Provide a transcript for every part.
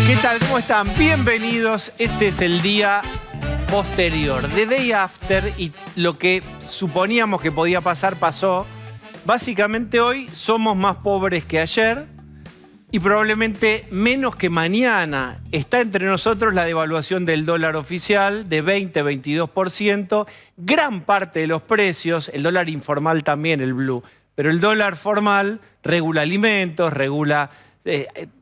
¿Qué tal? ¿Cómo están? Bienvenidos. Este es el día posterior, the day after, y lo que suponíamos que podía pasar, pasó. Básicamente hoy somos más pobres que ayer y probablemente menos que mañana. Está entre nosotros la devaluación del dólar oficial de 20-22%. Gran parte de los precios, el dólar informal también, el blue, pero el dólar formal regula alimentos, regula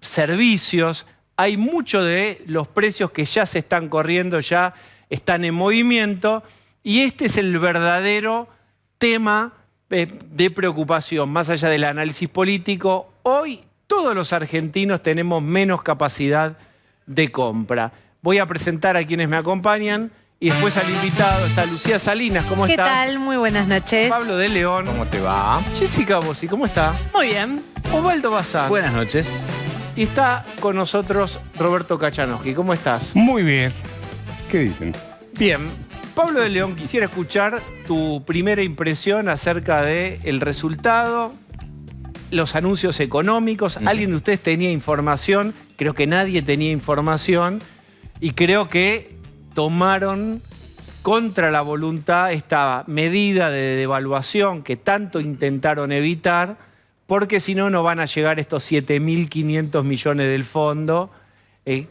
servicios. Hay muchos de los precios que ya se están corriendo, ya están en movimiento, y este es el verdadero tema de preocupación, más allá del análisis político. Hoy todos los argentinos tenemos menos capacidad de compra. Voy a presentar a quienes me acompañan y después al invitado. Está Lucía Salinas, ¿cómo está? ¿Qué tal? Muy buenas noches. Pablo de León. ¿Cómo te va? Jessica Bossi, ¿cómo está? Muy bien. Osvaldo Bazán. Buenas noches. Y está con nosotros Roberto Kachanowski. ¿Cómo estás? Muy bien. ¿Qué dicen? Bien. Pablo de León, quisiera escuchar tu primera impresión acerca del resultado, los anuncios económicos. ¿Alguien de ustedes tenía información? Creo que nadie tenía información y creo que tomaron contra la voluntad esta medida de devaluación que tanto intentaron evitar, porque si no, no van a llegar estos 7.500 millones del fondo,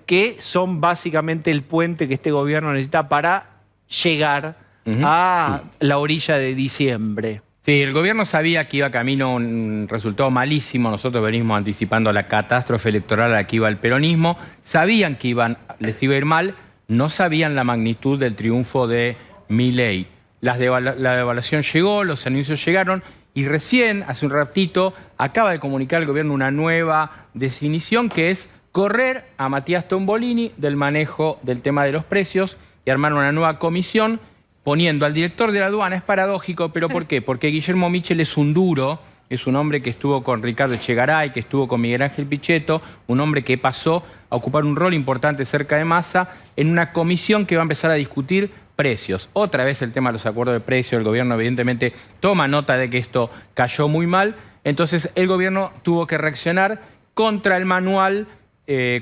que son básicamente el puente que este gobierno necesita para llegar a la orilla de diciembre. Sí, el gobierno sabía que iba camino a un resultado malísimo. Nosotros venimos anticipando la catástrofe electoral a la que iba el peronismo. Sabían que les iba a ir mal, no sabían la magnitud del triunfo de Milei. La devaluación llegó, los anuncios llegaron, y recién, hace un ratito, acaba de comunicar el gobierno una nueva definición, que es correr a Matías Tombolini del manejo del tema de los precios y armar una nueva comisión poniendo al director de la aduana. Es paradójico, ¿pero por qué? Porque Guillermo Michel es un duro, es un hombre que estuvo con Ricardo Echegaray, que estuvo con Miguel Ángel Pichetto, un hombre que pasó a ocupar un rol importante cerca de Massa en una comisión que va a empezar a discutir precios. Otra vez el tema de los acuerdos de precios. El gobierno evidentemente toma nota de que esto cayó muy mal. Entonces el gobierno tuvo que reaccionar contra el manual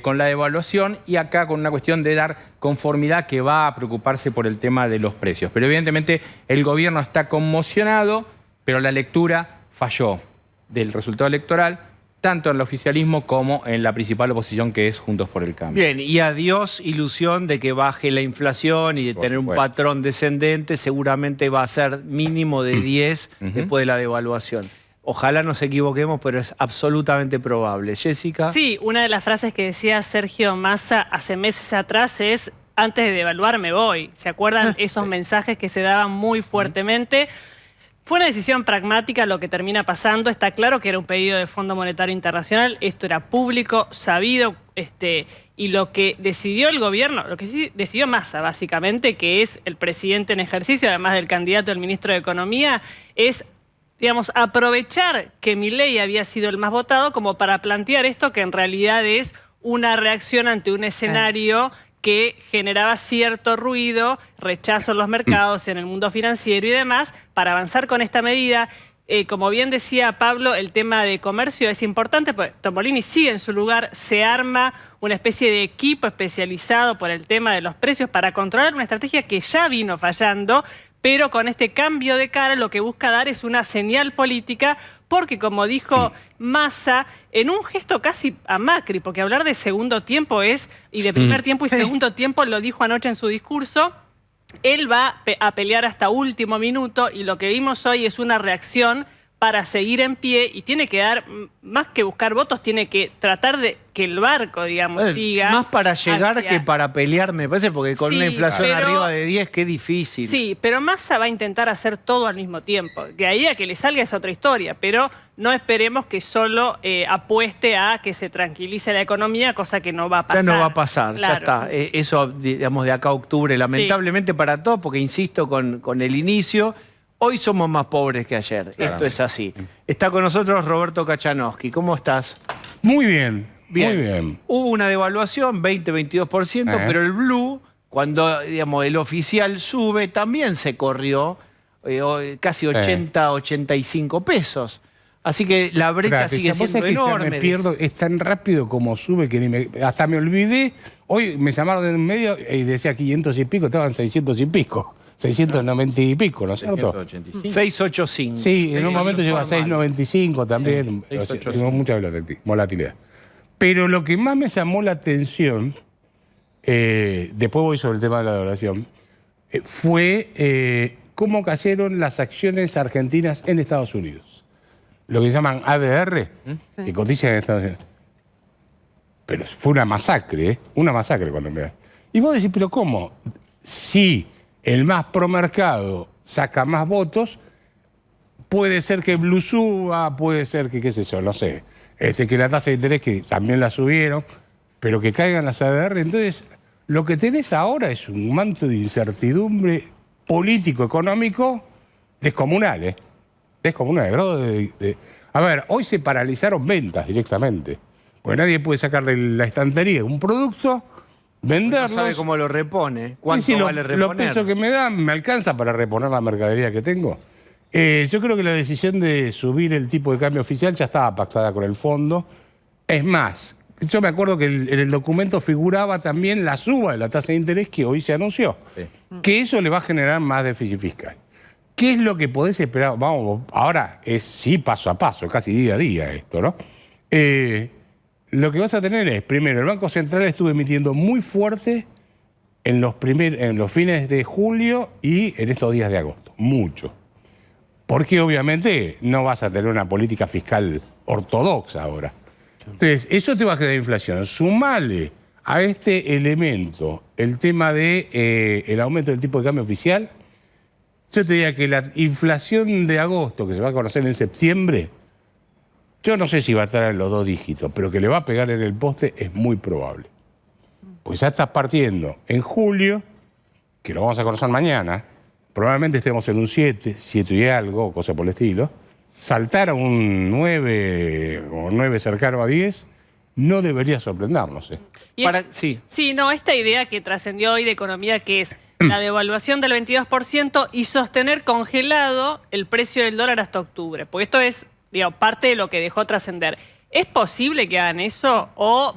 con la devaluación, y acá con una cuestión de dar conformidad, que va a preocuparse por el tema de los precios. Pero evidentemente el gobierno está conmocionado, pero la lectura falló del resultado electoral, tanto en el oficialismo como en la principal oposición, que es Juntos por el Cambio. Bien, y adiós ilusión de que baje la inflación y de tener un patrón descendente. Seguramente va a ser mínimo de 10 después de la devaluación. Ojalá nos equivoquemos, pero es absolutamente probable. Jessica. Sí, una de las frases que decía Sergio Massa hace meses atrás es: antes de devaluar me voy. ¿Se acuerdan esos mensajes que se daban muy fuertemente? Fue una decisión pragmática lo que termina pasando. Está claro que era un pedido del Fondo Monetario Internacional. Esto era público, sabido, y lo que decidió el gobierno, lo que sí decidió Massa, básicamente, que es el presidente en ejercicio, además del candidato al ministro de Economía, es, digamos, aprovechar que Milei había sido el más votado como para plantear esto, que en realidad es una reacción ante un escenario que generaba cierto ruido, rechazo en los mercados, en el mundo financiero y demás, para avanzar con esta medida. Como bien decía Pablo, el tema de comercio es importante, porque Tombolini sigue en su lugar, se arma una especie de equipo especializado por el tema de los precios para controlar una estrategia que ya vino fallando, pero con este cambio de cara lo que busca dar es una señal política, porque como dijo Massa, en un gesto casi a Macri, porque hablar de segundo tiempo y de primer tiempo y segundo tiempo, lo dijo anoche en su discurso, él va a pelear hasta último minuto, y lo que vimos hoy es una reacción para seguir en pie, y tiene que dar, más que buscar votos, tiene que tratar de que el barco, digamos, siga. Más para llegar que para pelear, me parece, porque con una inflación arriba de 10, qué difícil. Sí, pero Massa va a intentar hacer todo al mismo tiempo. De ahí a que le salga es otra historia, pero no esperemos que solo apueste a que se tranquilice la economía, cosa que no va a pasar. Ya no va a pasar, claro. Ya está. Eso, digamos, de acá a octubre, lamentablemente para todos, porque insisto con el inicio, hoy somos más pobres que ayer. Claro. Esto es así. Está con nosotros Roberto Kachanowski. ¿Cómo estás? Muy bien. Bien. Muy bien. Hubo una devaluación, 20-22%, pero el blue, cuando digamos, el oficial sube, también se corrió casi 80, 85 pesos. Así que la brecha Espérate, sigue ¿vos siendo sabés que ya enorme. me pierdo, es tan rápido como sube que hasta me olvidé. Hoy me llamaron en medio y decía 500 y pico, estaban 600 y pico. 690 y pico, ¿no es cierto? 685. 685. Sí, en un momento llegó a 695 también. Sí, O sea, 685. tuvo mucha volatilidad. Pero lo que más me llamó la atención, después voy sobre el tema de la devaluación, fue cómo cayeron las acciones argentinas en Estados Unidos. Lo que llaman ADR, que cotizan en Estados Unidos. Pero fue una masacre, una masacre cuando me das. Y vos decís, pero ¿cómo? Si el más promercado saca más votos, puede ser que Blue suba, puede ser que, qué sé yo, no sé, que la tasa de interés que también la subieron, pero que caigan las ADR. Entonces, lo que tenés ahora es un manto de incertidumbre político-económico descomunal, ¿eh? Descomunal, de grado A ver, hoy se paralizaron ventas directamente, porque nadie puede sacar de la estantería un producto, venderlos. No sabe cómo lo repone. ¿Cuánto Y si vale reponer? los pesos que me dan me alcanza para reponer la mercadería que tengo. Yo creo que la decisión de subir el tipo de cambio oficial ya estaba pactada con el fondo. Es más, yo me acuerdo que en el documento figuraba también la suba de la tasa de interés que hoy se anunció. Sí. Que eso le va a generar más déficit fiscal. ¿Qué es lo que podés esperar? Vamos, ahora es sí paso a paso, casi día a día esto, ¿no? Lo que vas a tener es, primero, el Banco Central estuvo emitiendo muy fuerte en los fines de julio y en estos días de agosto. Mucho. Porque obviamente no vas a tener una política fiscal ortodoxa ahora. Entonces, eso te va a generar inflación. Sumale a este elemento el tema de el aumento del tipo de cambio oficial. Yo te diría que la inflación de agosto, que se va a conocer en septiembre, yo no sé si va a estar en los 2 dígitos, pero que le va a pegar en el poste es muy probable. Pues ya estás partiendo en julio, que lo vamos a conocer mañana, probablemente estemos en un 7 y algo, cosa por el estilo. Saltar a un 9 o 9 cercano a 10 no debería sorprendernos. Y Sí. Sí, no, esta idea que trascendió hoy de economía, que es la devaluación del 22% y sostener congelado el precio del dólar hasta octubre. Porque esto es, digamos, parte de lo que dejó trascender. ¿Es posible que hagan eso o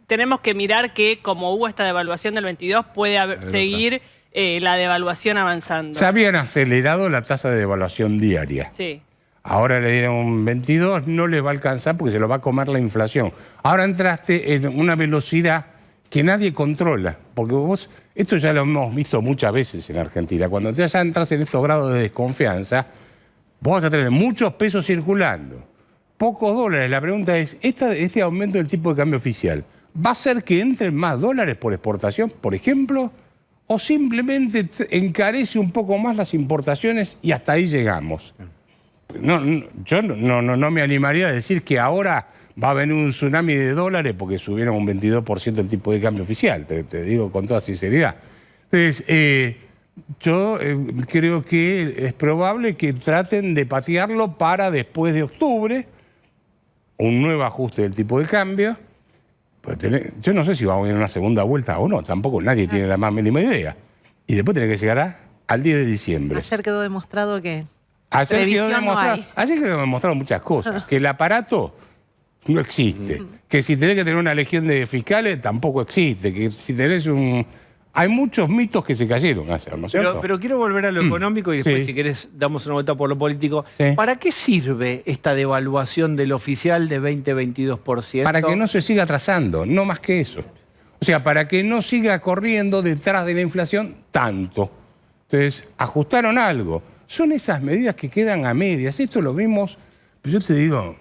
tenemos que mirar que como hubo esta devaluación del 22 puede seguir la devaluación avanzando? Se habían acelerado la tasa de devaluación diaria. Sí. Ahora le dieron un 22, no les va a alcanzar porque se lo va a comer la inflación. Ahora entraste en una velocidad que nadie controla, porque vos, esto ya lo hemos visto muchas veces en Argentina, cuando ya entras en estos grados de desconfianza, vos vas a tener muchos pesos circulando, pocos dólares. La pregunta es, ¿este aumento del tipo de cambio oficial va a hacer que entren más dólares por exportación, por ejemplo? ¿O simplemente encarece un poco más las importaciones y hasta ahí llegamos? Yo no me animaría a decir que ahora va a venir un tsunami de dólares porque subieron un 22% el tipo de cambio oficial, te digo con toda sinceridad. Entonces, yo creo que es probable que traten de patearlo para después de octubre, un nuevo ajuste del tipo de cambio. Yo no sé si va a venir una segunda vuelta o no, tampoco nadie tiene la más mínima idea. Y después tiene que llegar al 10 de diciembre. Ayer quedó demostrado que Ayer quedó previsión demostrado muchas cosas. Que el aparato no existe. Que si tenés que tener una legión de fiscales, tampoco existe. Que si tenés un... Hay muchos mitos que se cayeron ayer, ¿no es cierto? Pero quiero volver a lo económico y después, Sí. si querés, damos una vuelta por lo político. Sí. ¿Para qué sirve esta devaluación del oficial de 20-22%? Para que no se siga atrasando, no más que eso. O sea, para que no siga corriendo detrás de la inflación tanto. Entonces, ajustaron algo. Son esas medidas que quedan a medias. Esto lo vimos, yo te digo,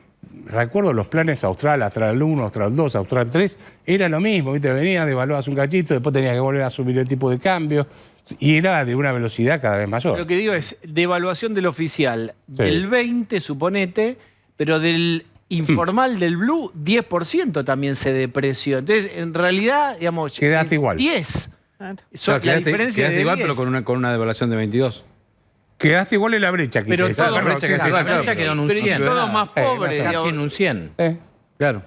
recuerdo los planes Austral 1, Austral 2, Austral 3, era lo mismo, ¿viste? Venía, devaluabas un cachito, después tenías que volver a subir el tipo de cambio, y era de una velocidad cada vez mayor. Lo que digo es devaluación del oficial Sí. del 20, suponete, pero del informal del Blue, 10% también se depreció. Entonces, en realidad, digamos... Quedaste igual. 10. Claro. La diferencia quedaste de igual, 10. pero con una devaluación de 22. Quedaste igual en la brecha. Pero quise todo decir. brecha que Claro, igual, claro. brecha quedó en un Pero y 100. todos más pobres. más o Casi en un 100. Claro.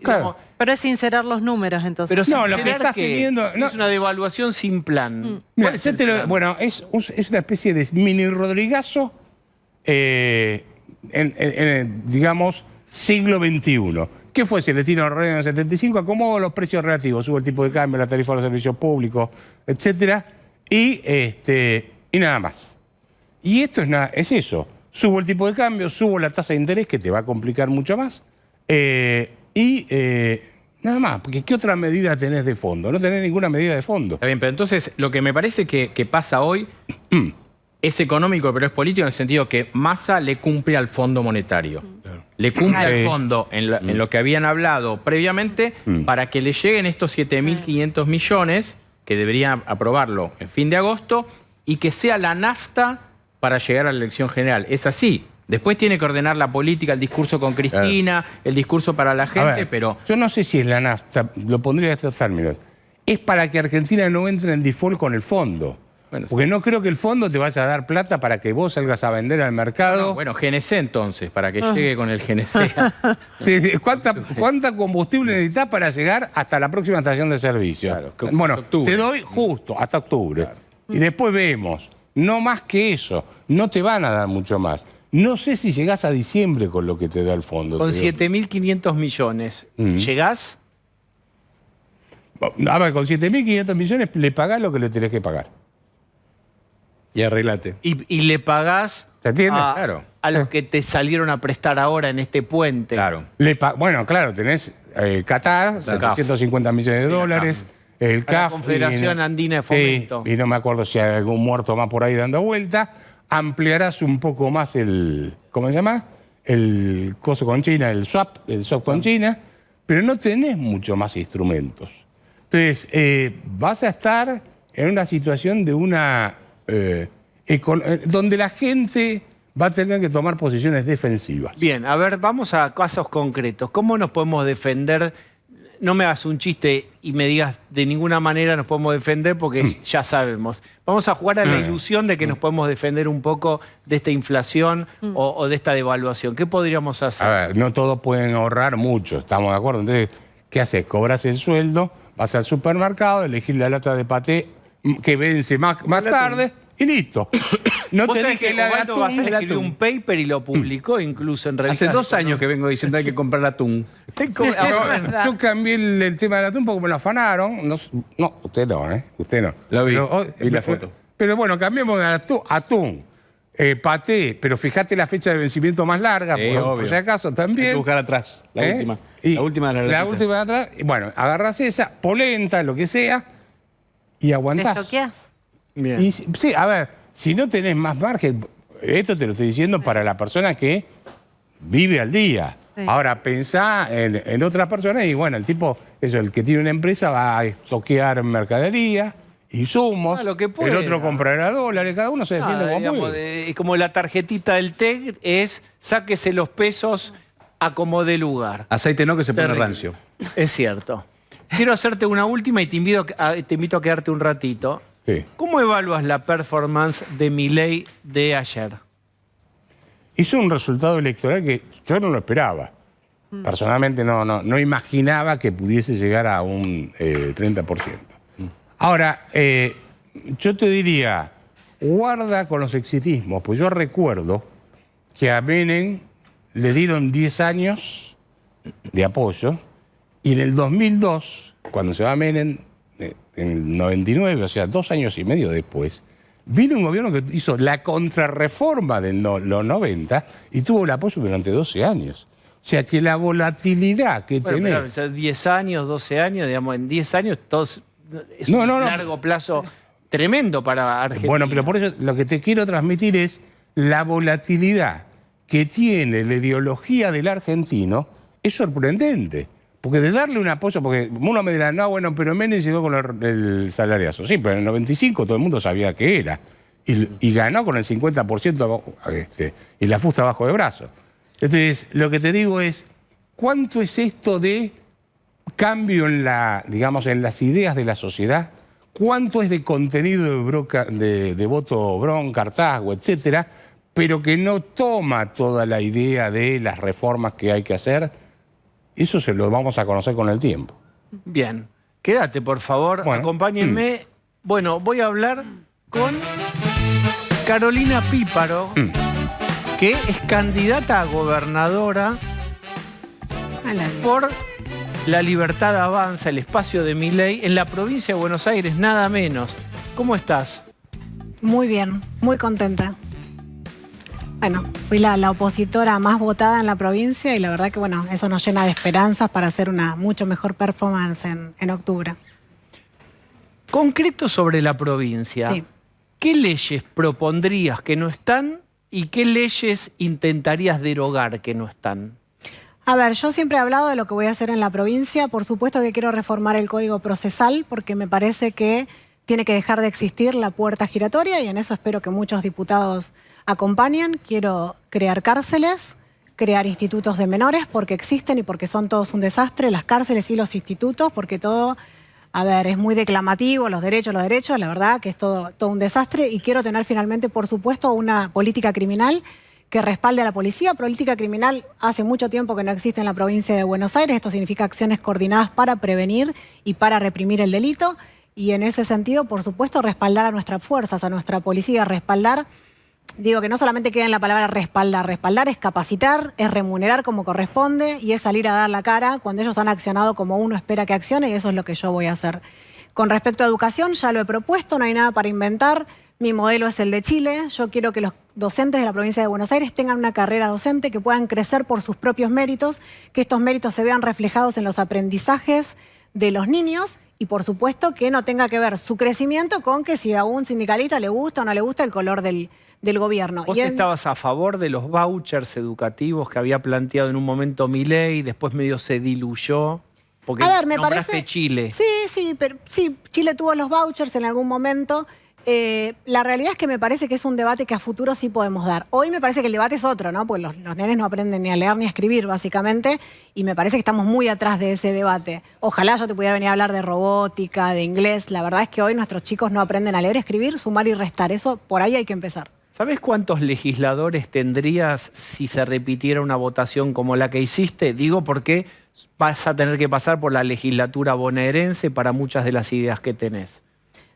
Claro. Pero es sincerar los números, entonces. Pero No, lo que sincerar estás teniendo- no. es una devaluación sin plan. Mira, ¿Cuál es el plan? bueno, es una especie de mini Rodrigazo digamos, siglo XXI. ¿Qué fue? Se le tira el en el 75, acomodó los precios relativos, sube el tipo de cambio, la tarifa de los servicios públicos, etcétera, y nada más. Y esto es eso. Subo el tipo de cambio, subo la tasa de interés, que te va a complicar mucho más, nada más, porque ¿qué otra medida tenés de fondo? No tenés ninguna medida de fondo. Está bien, pero entonces lo que me parece que pasa hoy es económico, pero es político en el sentido que Massa le cumple al Fondo Monetario. Le cumple al fondo en lo que habían hablado previamente para que le lleguen estos 7.500 millones, que deberían aprobarlo en fin de agosto, y que sea la nafta para llegar a la elección general. Es así. Después tiene que ordenar la política, el discurso con Cristina, el discurso para la gente, pero... Yo no sé si es la nafta, lo pondría en estos términos. Es para que Argentina no entre en default con el fondo. Bueno, porque no creo que el fondo te vaya a dar plata para que vos salgas a vender al mercado. No, bueno, GNC entonces, para que llegue con el GNC. ¿Cuánta combustible necesitas para llegar hasta la próxima estación de servicio? Claro, bueno, octubre. te doy justo hasta octubre. Claro. Y después vemos. No más que eso. No te van a dar mucho más. No sé si llegás a diciembre con lo que te da el fondo. Con 7.500 millones, ¿llegás? A ver, con 7.500 millones le pagás lo que le tenés que pagar. Y arreglate. Y le pagás ¿Se entiende? Claro. a los que te salieron a prestar ahora en este puente. Claro. Bueno, claro, tenés Qatar, 750 millones de dólares. El CAF. La Confederación Andina de Fomento. Sí, y no me acuerdo si hay algún muerto más por ahí dando vuelta. Ampliarás un poco más el, ¿cómo se llama? El coso con China, el swap con China, pero no tenés mucho más instrumentos. Entonces, vas a estar en una situación de donde la gente va a tener que tomar posiciones defensivas. Bien, a ver, vamos a casos concretos. ¿Cómo nos podemos defender? No me hagas un chiste y me digas de ninguna manera nos podemos defender porque ya sabemos. Vamos a jugar a la ilusión de que nos podemos defender un poco de esta inflación o de esta devaluación. ¿Qué podríamos hacer? A ver, no todos pueden ahorrar mucho, ¿estamos de acuerdo? Entonces, ¿qué haces? Cobras el sueldo, vas al supermercado, elegís la lata de paté que vence más tarde y listo. No ¿Vos tenés sabés que Osvaldo Basal escribió un paper y lo publicó incluso en revistas? Hace 2 años que vengo diciendo hay que comprar atún. Yo cambié el tema del atún porque me lo afanaron. No, usted no, ¿eh? Usted no. Lo vi, vi la pero, foto. Pero bueno, cambiemos de atún, paté, pero fíjate la fecha de vencimiento más larga, por si acaso también. Hay que buscar atrás, la última. Y la última de las La latitas. última de atrás. Y bueno, agarrás esa, polenta, lo que sea, y aguantás. ¿Te estoqueás? Bien. Y, sí, a ver, si no tenés más margen, esto te lo estoy diciendo para la persona que vive al día. Sí. Ahora, pensá en otras personas y bueno, el tipo, el que tiene una empresa va a estoquear mercadería, insumos, lo que pueda. el otro comprará dólares, cada uno se defiende como digamos, puede. como la tarjetita del TEC es sáquese los pesos a como dé lugar. Aceite no, que se pone Terrible. rancio. Es cierto. Quiero hacerte una última y te invito a quedarte un ratito. Sí. ¿Cómo evalúas la performance de Milei de ayer? Hizo un resultado electoral que yo no lo esperaba. Personalmente no imaginaba que pudiese llegar a un 30%. Ahora, yo te diría, guarda con los exitismos, pues yo recuerdo que a Menem le dieron 10 años de apoyo y en el 2002, cuando se va Menem, en el 99, o sea, 2 años y medio después, vino un gobierno que hizo la contrarreforma de los 90 y tuvo el apoyo durante 12 años. O sea que la volatilidad que Bueno, tenés... pero, o sea, 10 años, 12 años, digamos, en 10 años es un largo plazo tremendo para Argentina. Bueno, pero por eso lo que te quiero transmitir es la volatilidad que tiene la ideología del argentino es sorprendente. Porque de darle un apoyo, porque uno me dirá, no, bueno, pero Menem llegó con el salariazo. Sí, pero en el 95 todo el mundo sabía que era. Y ganó con el 50% y la fusta abajo de brazo. Entonces, lo que te digo es, ¿cuánto es esto de cambio en en las ideas de la sociedad? ¿Cuánto es de contenido de voto bronca, hartazgo, etcétera, pero que no toma toda la idea de las reformas que hay que hacer? Eso se lo vamos a conocer con el tiempo. Bien. Quédate, por favor. Bueno. Acompáñenme. Bueno, voy a hablar con Carolina Píparo, que es candidata a gobernadora por La Libertad Avanza, el espacio de Milei, en la provincia de Buenos Aires, nada menos. ¿Cómo estás? Muy bien, muy contenta. Bueno, fui la opositora más votada en la provincia y la verdad que bueno, eso nos llena de esperanzas para hacer una mucho mejor performance en octubre. Concreto sobre la provincia, Sí. ¿qué leyes propondrías que no están y qué leyes intentarías derogar que no están? A ver, yo siempre he hablado de lo que voy a hacer en la provincia. Por supuesto que quiero reformar el Código Procesal porque me parece que tiene que dejar de existir la puerta giratoria y en eso espero que muchos diputados acompañen. Quiero crear cárceles, crear institutos de menores porque existen y porque son todos un desastre, las cárceles y los institutos, porque todo, a ver, es muy declamativo, los derechos, la verdad que es todo un desastre y quiero tener finalmente, por supuesto, una política criminal que respalde a la policía. Política criminal hace mucho tiempo que no existe en la provincia de Buenos Aires. Esto significa acciones coordinadas para prevenir y para reprimir el delito. Y en ese sentido, por supuesto, respaldar a nuestras fuerzas, a nuestra policía. Respaldar, digo que no solamente queda en la palabra respaldar. Respaldar es capacitar, es remunerar como corresponde y es salir a dar la cara cuando ellos han accionado como uno espera que accione y eso es lo que yo voy a hacer. Con respecto a educación, ya lo he propuesto, no hay nada para inventar. Mi modelo es el de Chile. Yo quiero que los docentes de la provincia de Buenos Aires tengan una carrera docente, que puedan crecer por sus propios méritos, que estos méritos se vean reflejados en los aprendizajes de los niños y por supuesto que no tenga que ver su crecimiento con que si a un sindicalista le gusta o no le gusta el color del gobierno. ¿Vos estabas a favor de los vouchers educativos que había planteado en un momento Milei y después medio se diluyó? Porque a ver, me nombraste parece Chile. Sí, pero sí, Chile tuvo los vouchers en algún momento. La realidad es que me parece que es un debate que a futuro sí podemos dar. Hoy me parece que el debate es otro, ¿no? Porque los nenes no aprenden ni a leer ni a escribir, básicamente, y me parece que estamos muy atrás de ese debate. Ojalá yo te pudiera venir a hablar de robótica, de inglés. La verdad es que hoy nuestros chicos no aprenden a leer, escribir, sumar y restar. Eso por ahí hay que empezar. ¿Sabés cuántos legisladores tendrías si se repitiera una votación como la que hiciste? Digo porque vas a tener que pasar por la legislatura bonaerense para muchas de las ideas que tenés.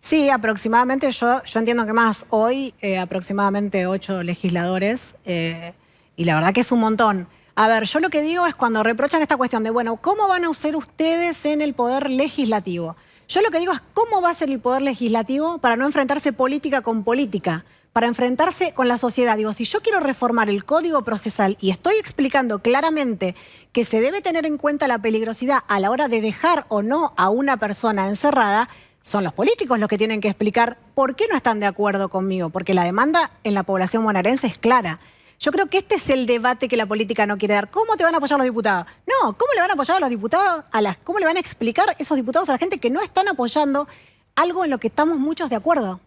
Sí, aproximadamente, yo entiendo que más. Hoy aproximadamente 8 legisladores y la verdad que es un montón. A ver, yo lo que digo es cuando reprochan esta cuestión de, bueno, ¿cómo van a usar ustedes en el poder legislativo? Yo lo que digo es cómo va a ser el poder legislativo para no enfrentarse política con política, para enfrentarse con la sociedad. Digo, si yo quiero reformar el Código Procesal y estoy explicando claramente que se debe tener en cuenta la peligrosidad a la hora de dejar o no a una persona encerrada, son los políticos los que tienen que explicar por qué no están de acuerdo conmigo, porque la demanda en la población bonaerense es clara. Yo creo que este es el debate que la política no quiere dar. ¿Cómo te van a apoyar los diputados? No, ¿cómo le van a apoyar a los diputados? ¿Cómo le van a explicar esos diputados a la gente que no están apoyando algo en lo que estamos muchos de acuerdo?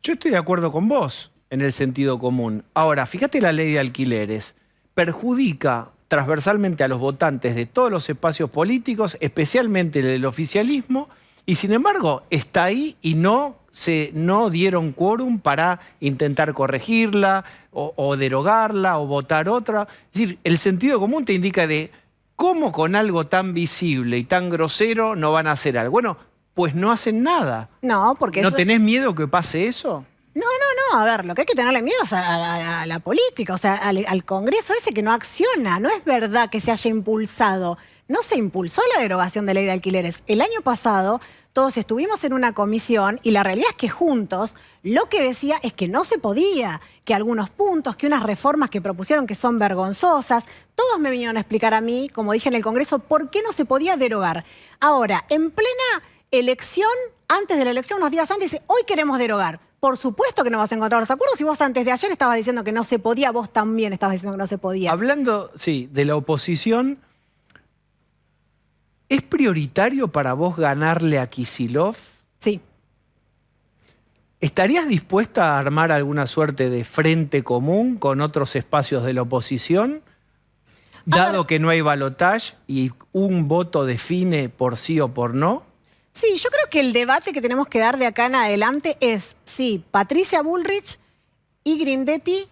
Yo estoy de acuerdo con vos en el sentido común. Ahora, fíjate la ley de alquileres. Perjudica transversalmente a los votantes de todos los espacios políticos, especialmente del oficialismo, y sin embargo está ahí y no dieron quórum para intentar corregirla o derogarla o votar otra. Es decir, el sentido común te indica de cómo con algo tan visible y tan grosero no van a hacer algo. Bueno, pues no hacen nada. No, porque ¿No eso... tenés miedo que pase eso? No, a ver, lo que hay que tenerle miedo es a la política, o sea, al Congreso ese que no acciona. No es verdad que se haya impulsado. No se impulsó la derogación de ley de alquileres. El año pasado todos estuvimos en una comisión y la realidad es que juntos lo que decía es que no se podía, que algunos puntos, que unas reformas que propusieron que son vergonzosas, todos me vinieron a explicar a mí, como dije en el Congreso, por qué no se podía derogar. Ahora, en plena elección, antes de la elección, unos días antes, dice, hoy queremos derogar. Por supuesto que no vas a encontrar los acuerdos. Si vos antes de ayer estabas diciendo que no se podía, vos también estabas diciendo que no se podía. Hablando, sí, de la oposición, ¿es prioritario para vos ganarle a Kicillof? Sí. ¿Estarías dispuesta a armar alguna suerte de frente común con otros espacios de la oposición? Dado que no hay balotaje y un voto define por sí o por no. Sí, yo creo que el debate que tenemos que dar de acá en adelante es si Patricia Bullrich y Grindetti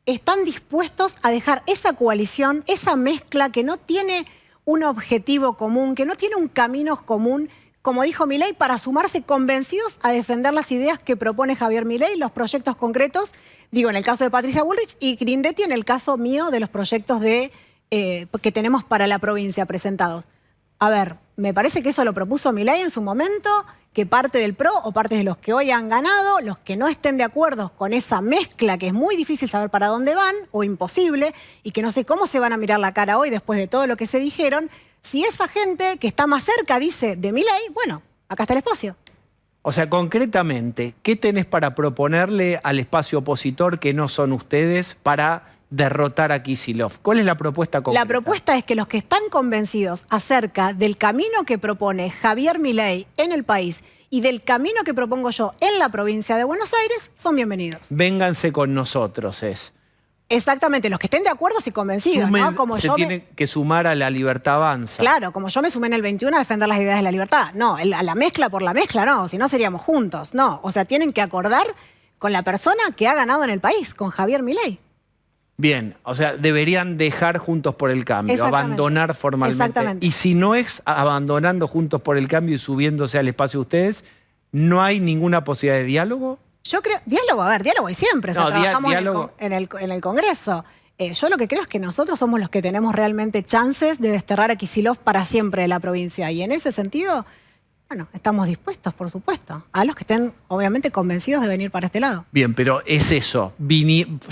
están dispuestos a dejar esa coalición, esa mezcla que no tiene un objetivo común, que no tiene un camino común como dijo Milei, para sumarse convencidos a defender las ideas que propone Javier Milei, los proyectos concretos, digo, en el caso de Patricia Bullrich, y Grindetti en el caso mío de los proyectos que tenemos para la provincia presentados. A ver, me parece que eso lo propuso Milei en su momento, que parte del PRO o parte de los que hoy han ganado, los que no estén de acuerdo con esa mezcla que es muy difícil saber para dónde van o imposible y que no sé cómo se van a mirar la cara hoy después de todo lo que se dijeron, si esa gente que está más cerca dice de Milei, bueno, acá está el espacio. O sea, concretamente, ¿qué tenés para proponerle al espacio opositor que no son ustedes para derrotar a Kicillof? ¿Cuál es la propuesta concreta? La propuesta es que los que están convencidos acerca del camino que propone Javier Milei en el país y del camino que propongo yo en la provincia de Buenos Aires son bienvenidos. Vénganse con nosotros, es. Exactamente, los que estén de acuerdo y convencidos, ¿no? Como se tienen que sumar a la Libertad Avanza. Claro, como yo me sumé en el 21 a defender las ideas de la libertad. No, a la mezcla por la mezcla, no, si no seríamos juntos, no. O sea, tienen que acordar con la persona que ha ganado en el país, con Javier Milei. Bien, o sea, deberían dejar Juntos por el Cambio, abandonar formalmente. Exactamente. Y si no es abandonando Juntos por el Cambio y subiéndose al espacio de ustedes, ¿no hay ninguna posibilidad de diálogo? Yo creo, diálogo, a ver, diálogo hay siempre, No, o sea, trabajamos diálogo. en el Congreso. Yo lo que creo es que nosotros somos los que tenemos realmente chances de desterrar a Kicillof para siempre de la provincia. Y en ese sentido, bueno, estamos dispuestos, por supuesto, a los que estén obviamente convencidos de venir para este lado. Bien, pero es eso,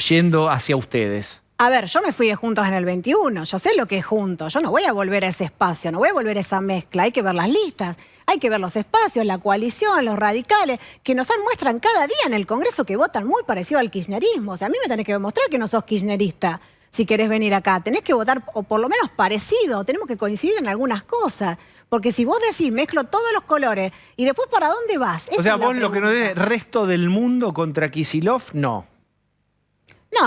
yendo hacia ustedes. A ver, yo me fui de Juntos en el 21, yo sé lo que es Juntos, yo no voy a volver a ese espacio, no voy a volver a esa mezcla, hay que ver las listas, hay que ver los espacios, la coalición, los radicales, que nos muestran cada día en el Congreso que votan muy parecido al kirchnerismo. O sea, a mí me tenés que demostrar que no sos kirchnerista si querés venir acá, tenés que votar o por lo menos parecido, tenemos que coincidir en algunas cosas. Porque si vos decís, mezclo todos los colores, y después ¿para dónde vas? O sea, vos lo que no debes, resto del mundo contra Kicillof, no.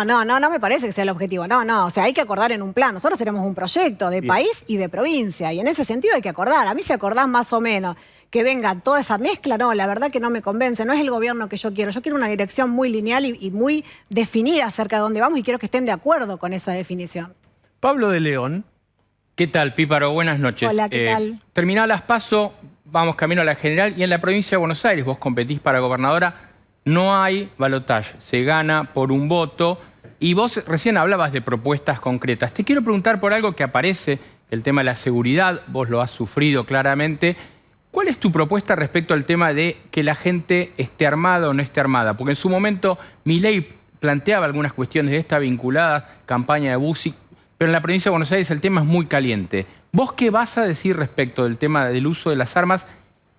No me parece que sea el objetivo. No, o sea, hay que acordar en un plan. Nosotros tenemos un proyecto de país y de provincia, y en ese sentido hay que acordar. A mí si acordás más o menos que venga toda esa mezcla, no, la verdad que no me convence. No es el gobierno que yo quiero. Yo quiero una dirección muy lineal y muy definida acerca de dónde vamos, y quiero que estén de acuerdo con esa definición. Pablo de León. ¿Qué tal, Píparo? Buenas noches. Hola, ¿qué tal? Terminadas las PASO, vamos camino a la general, y en la provincia de Buenos Aires, vos competís para gobernadora, no hay balotaje, se gana por un voto, y vos recién hablabas de propuestas concretas. Te quiero preguntar por algo que aparece, el tema de la seguridad, vos lo has sufrido claramente. ¿Cuál es tu propuesta respecto al tema de que la gente esté armada o no esté armada? Porque en su momento Milei planteaba algunas cuestiones de esta vinculadas, campaña de Bussi, pero en la provincia de Buenos Aires el tema es muy caliente. ¿Vos qué vas a decir respecto del tema del uso de las armas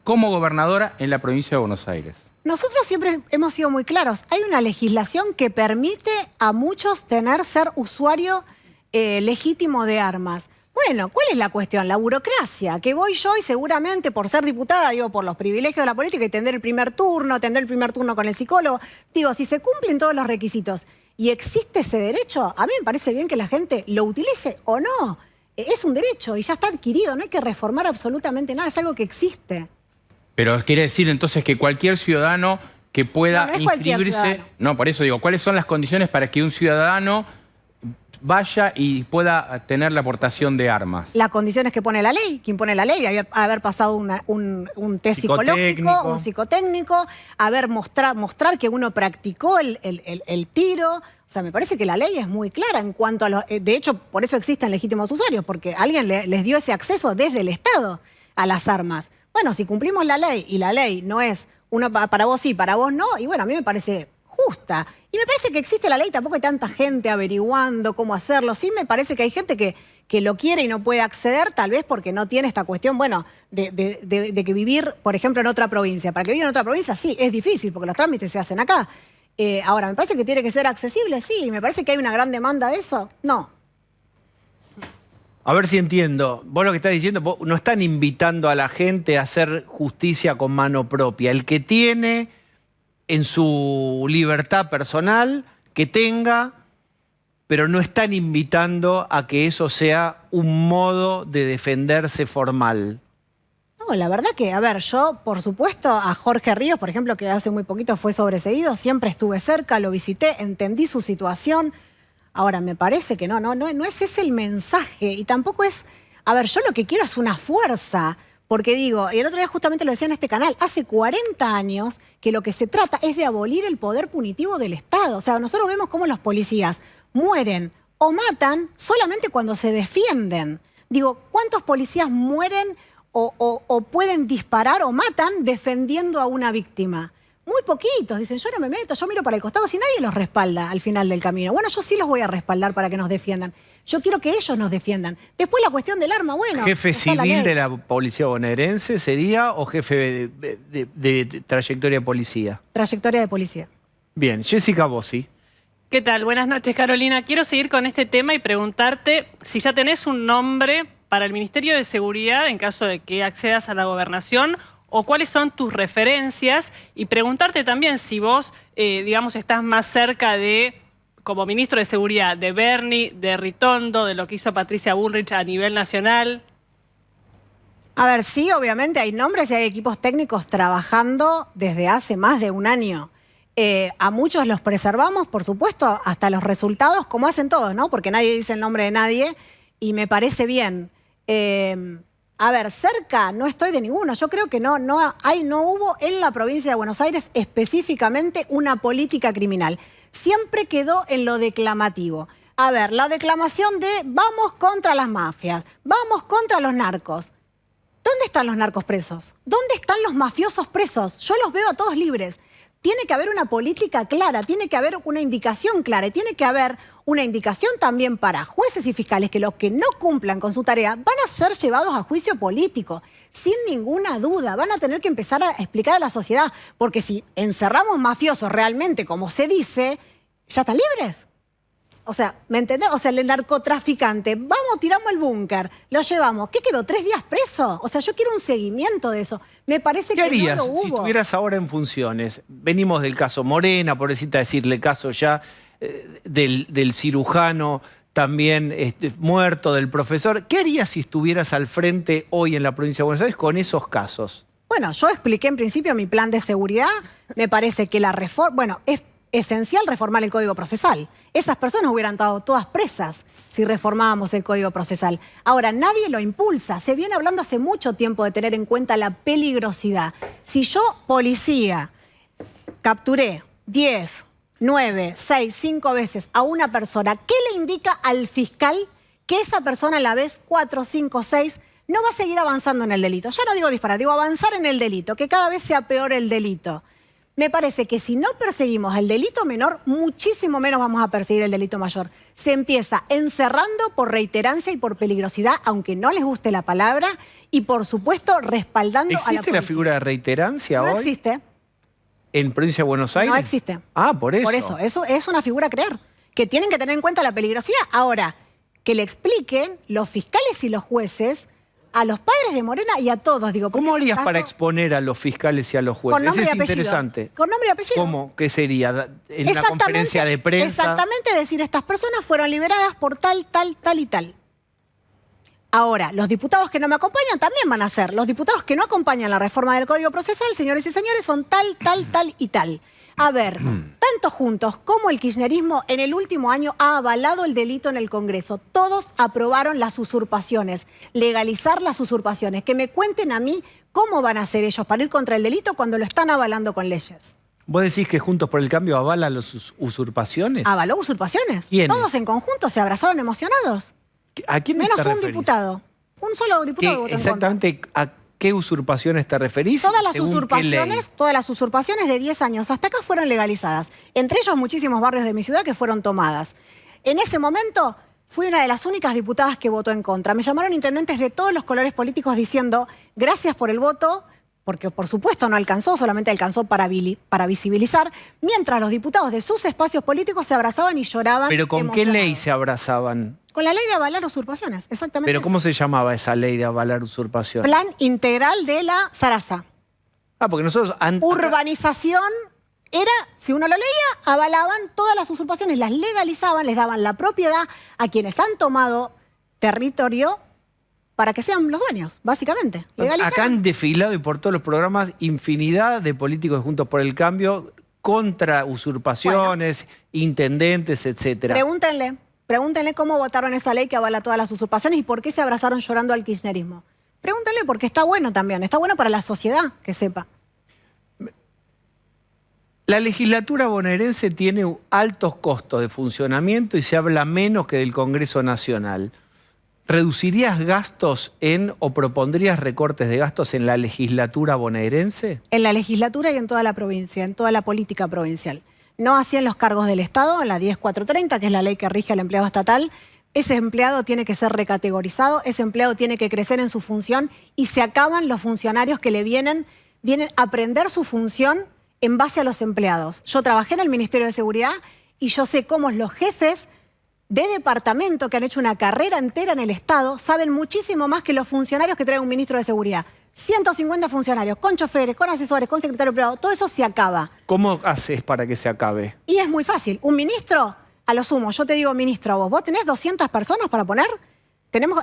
como gobernadora en la provincia de Buenos Aires? Nosotros siempre hemos sido muy claros. Hay una legislación que permite a muchos ser usuario legítimo de armas. Bueno, ¿cuál es la cuestión? La burocracia, que voy yo y seguramente por ser diputada, digo, por los privilegios de la política y tendré el primer turno con el psicólogo, digo, si se cumplen todos los requisitos y existe ese derecho, a mí me parece bien que la gente lo utilice o no. Es un derecho y ya está adquirido, no hay que reformar absolutamente nada, es algo que existe. Pero quiere decir entonces que cualquier ciudadano que pueda inscribirse... No, por eso digo, ¿cuáles son las condiciones para que un ciudadano vaya y pueda tener la aportación de armas? Las condiciones que pone la ley, que impone la ley, haber pasado un test psicológico, un psicotécnico, mostrar que uno practicó el tiro. O sea, me parece que la ley es muy clara en cuanto a de hecho, por eso existen legítimos usuarios, porque alguien les dio ese acceso desde el Estado a las armas. Bueno, si cumplimos la ley y la ley no es uno para vos sí, para vos no, y bueno, a mí me parece justa. Y me parece que existe la ley, tampoco hay tanta gente averiguando cómo hacerlo. Sí me parece que hay gente que lo quiere y no puede acceder, tal vez porque no tiene esta cuestión, bueno, de que vivir, por ejemplo, en otra provincia. Para que viva en otra provincia, sí, es difícil, porque los trámites se hacen acá. Ahora, ¿me parece que tiene que ser accesible? Sí. ¿Me parece que hay una gran demanda de eso? No. A ver si entiendo. Vos lo que estás diciendo, no están invitando a la gente a hacer justicia con mano propia. El que tiene en su libertad personal, que tenga, pero no están invitando a que eso sea un modo de defenderse formal. No, la verdad que, a ver, yo, por supuesto, a Jorge Ríos, por ejemplo, que hace muy poquito fue sobreseído, siempre estuve cerca, lo visité, entendí su situación. Ahora, me parece que no es ese el mensaje y tampoco es... A ver, yo lo que quiero es una fuerza, Porque digo, y el otro día justamente lo decía en este canal, hace 40 años que lo que se trata es de abolir el poder punitivo del Estado. O sea, nosotros vemos cómo los policías mueren o matan solamente cuando se defienden. Digo, ¿cuántos policías mueren o pueden disparar o matan defendiendo a una víctima? Muy poquitos. Dicen, yo no me meto, yo miro para el costado, si nadie los respalda al final del camino. Bueno, yo sí los voy a respaldar para que nos defiendan. Yo quiero que ellos nos defiendan. Después la cuestión del arma, bueno. ¿Jefe está la civil ley. de la policía bonaerense sería o jefe de trayectoria de policía? Trayectoria de policía. Bien, Jessica Bossi. ¿Qué tal? Buenas noches, Carolina. Quiero seguir con este tema y preguntarte si ya tenés un nombre para el Ministerio de Seguridad en caso de que accedas a la gobernación o cuáles son tus referencias y preguntarte también si vos, digamos, estás más cerca de, como ministro de Seguridad, de Berni, de Ritondo, de lo que hizo Patricia Bullrich a nivel nacional. A ver, sí, obviamente hay nombres y hay equipos técnicos trabajando desde hace más de un año. A muchos los preservamos, por supuesto, hasta los resultados, como hacen todos, ¿no? Porque nadie dice el nombre de nadie y me parece bien. A ver, cerca no estoy de ninguno. Yo creo que no hubo en la provincia de Buenos Aires específicamente una política criminal. Siempre quedó en lo declamativo. A ver, la declamación de vamos contra las mafias, vamos contra los narcos. ¿Dónde están los narcos presos? ¿Dónde están los mafiosos presos? Yo los veo a todos libres. Tiene que haber una política clara, tiene que haber una indicación clara y tiene que haber una indicación también para jueces y fiscales que los que no cumplan con su tarea van a ser llevados a juicio político, sin ninguna duda. Van a tener que empezar a explicar a la sociedad, porque si encerramos mafiosos realmente, como se dice, ya están libres. O sea, ¿me entendés? O sea, el narcotraficante, vamos, tiramos el búnker, lo llevamos. ¿Qué quedó? ¿3 días preso? O sea, yo quiero un seguimiento de eso. Me parece ¿Qué que harías no lo hubo. si estuvieras ahora en funciones? Venimos del caso Morena, por decirle caso ya, del cirujano también muerto, del profesor. ¿Qué harías si estuvieras al frente hoy en la provincia de Buenos Aires con esos casos? Bueno, yo expliqué en principio mi plan de seguridad. Me parece que la reforma... Bueno, es esencial reformar el Código Procesal. Esas personas hubieran estado todas presas si reformábamos el Código Procesal. Ahora, nadie lo impulsa. Se viene hablando hace mucho tiempo de tener en cuenta la peligrosidad. Si yo, policía, capturé 10, 9, 6, 5 veces a una persona, ¿qué le indica al fiscal que esa persona a la vez 4, 5, 6 no va a seguir avanzando en el delito? Ya no digo disparar, digo avanzar en el delito, que cada vez sea peor el delito. Me parece que si no perseguimos el delito menor, muchísimo menos vamos a perseguir el delito mayor. Se empieza encerrando por reiterancia y por peligrosidad, aunque no les guste la palabra, y por supuesto respaldando a la policía. ¿Existe la figura de reiterancia hoy? No existe. ¿En provincia de Buenos Aires? No existe. Ah, por eso. Por eso es una figura a creer, que tienen que tener en cuenta la peligrosidad. Ahora, que le expliquen los fiscales y los jueces a los padres de Morena y a todos, digo. ¿Cómo porque es un harías caso para exponer a los fiscales y a los jueces? con nombre Eso y es apellido. interesante. Con nombre y apellido. ¿Cómo? ¿Qué sería? ¿En una conferencia de prensa? Exactamente, decir, estas personas fueron liberadas por tal, tal, tal y tal. Ahora, los diputados que no me acompañan también van a ser. Los diputados que no acompañan la reforma del Código Procesal, señores y señores, son tal, tal, tal y tal. A ver, tanto Juntos como el kirchnerismo en el último año ha avalado el delito en el Congreso. Todos aprobaron las usurpaciones, legalizar las usurpaciones. Que me cuenten a mí cómo van a hacer ellos para ir contra el delito cuando lo están avalando con leyes. ¿Vos decís que Juntos por el Cambio avala las usurpaciones? ¿Avaló usurpaciones? ¿Quiénes? Todos en conjunto se abrazaron emocionados. ¿A quién Menos te un referís? diputado. Un solo diputado votó en contra. Exactamente, ¿a qué usurpaciones te referís? Todas las ¿Según qué ley? usurpaciones de 10 años hasta acá fueron legalizadas. Entre ellos muchísimos barrios de mi ciudad que fueron tomadas. En ese momento fui una de las únicas diputadas que votó en contra. Me llamaron intendentes de todos los colores políticos diciendo gracias por el voto, porque por supuesto no alcanzó, solamente alcanzó para visibilizar, mientras los diputados de sus espacios políticos se abrazaban y lloraban. ¿Pero con qué ley emocionados. se abrazaban? Con la ley de avalar usurpaciones, exactamente. ¿Pero eso. cómo se llamaba esa ley de avalar usurpación? Plan integral de la Sarasa. Ah, porque nosotros... Urbanización era, si uno lo leía, avalaban todas las usurpaciones, las legalizaban, les daban la propiedad a quienes han tomado territorio para que sean los dueños, básicamente. Legalizaron. Acá han desfilado y por todos los programas infinidad de políticos de Juntos por el Cambio contra usurpaciones, intendentes, etcétera. Pregúntenle cómo votaron esa ley que avala todas las usurpaciones y por qué se abrazaron llorando al kirchnerismo. Pregúntale porque está bueno también, está bueno para la sociedad que sepa. La legislatura bonaerense tiene altos costos de funcionamiento y se habla menos que del Congreso Nacional. ¿Reducirías gastos o propondrías recortes de gastos en la legislatura bonaerense? En la legislatura y en toda la provincia, en toda la política provincial. No así en los cargos del Estado, en la 10430, que es la ley que rige al empleado estatal. Ese empleado tiene que ser recategorizado, ese empleado tiene que crecer en su función y se acaban los funcionarios que vienen a aprender su función en base a los empleados. Yo trabajé en el Ministerio de Seguridad y yo sé cómo los jefes de departamento que han hecho una carrera entera en el Estado saben muchísimo más que los funcionarios que trae un ministro de Seguridad. 150 funcionarios, con choferes, con asesores, con secretario privado, todo eso se acaba. ¿Cómo haces para que se acabe? Y es muy fácil. Un ministro, a lo sumo, yo te digo ministro a vos tenés 200 personas para poner.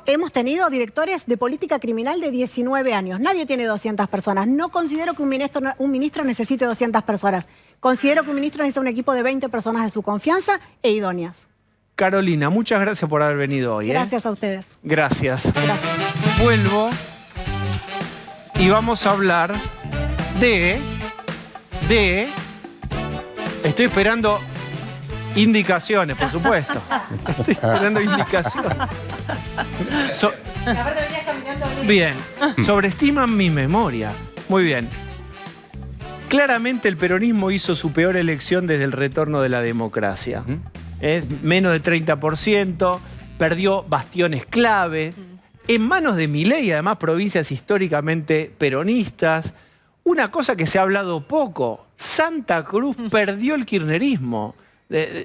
Hemos tenido directores de política criminal de 19 años. Nadie tiene 200 personas. No considero que un ministro necesite 200 personas. Considero que un ministro necesita un equipo de 20 personas de su confianza e idóneas. Carolina, muchas gracias por haber venido hoy. Gracias a ustedes. Gracias. Gracias. Vuelvo y vamos a hablar de... Estoy esperando indicaciones, por supuesto. Estoy esperando indicaciones. Bien, sobreestiman mi memoria. Muy bien. Claramente el peronismo hizo su peor elección desde el retorno de la democracia. Menos del 30%, perdió bastiones clave. En manos de Milei, además, provincias históricamente peronistas. Una cosa que se ha hablado poco, Santa Cruz perdió el kirchnerismo.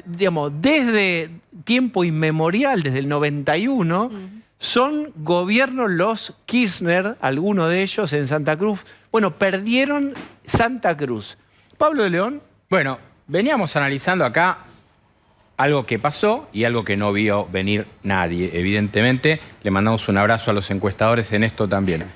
Digamos, desde tiempo inmemorial, desde el 91, son gobiernos los Kirchner, algunos de ellos en Santa Cruz. Bueno, perdieron Santa Cruz. Pablo de León. Bueno, veníamos analizando acá algo que pasó y algo que no vio venir nadie, evidentemente. Le mandamos un abrazo a los encuestadores en esto también.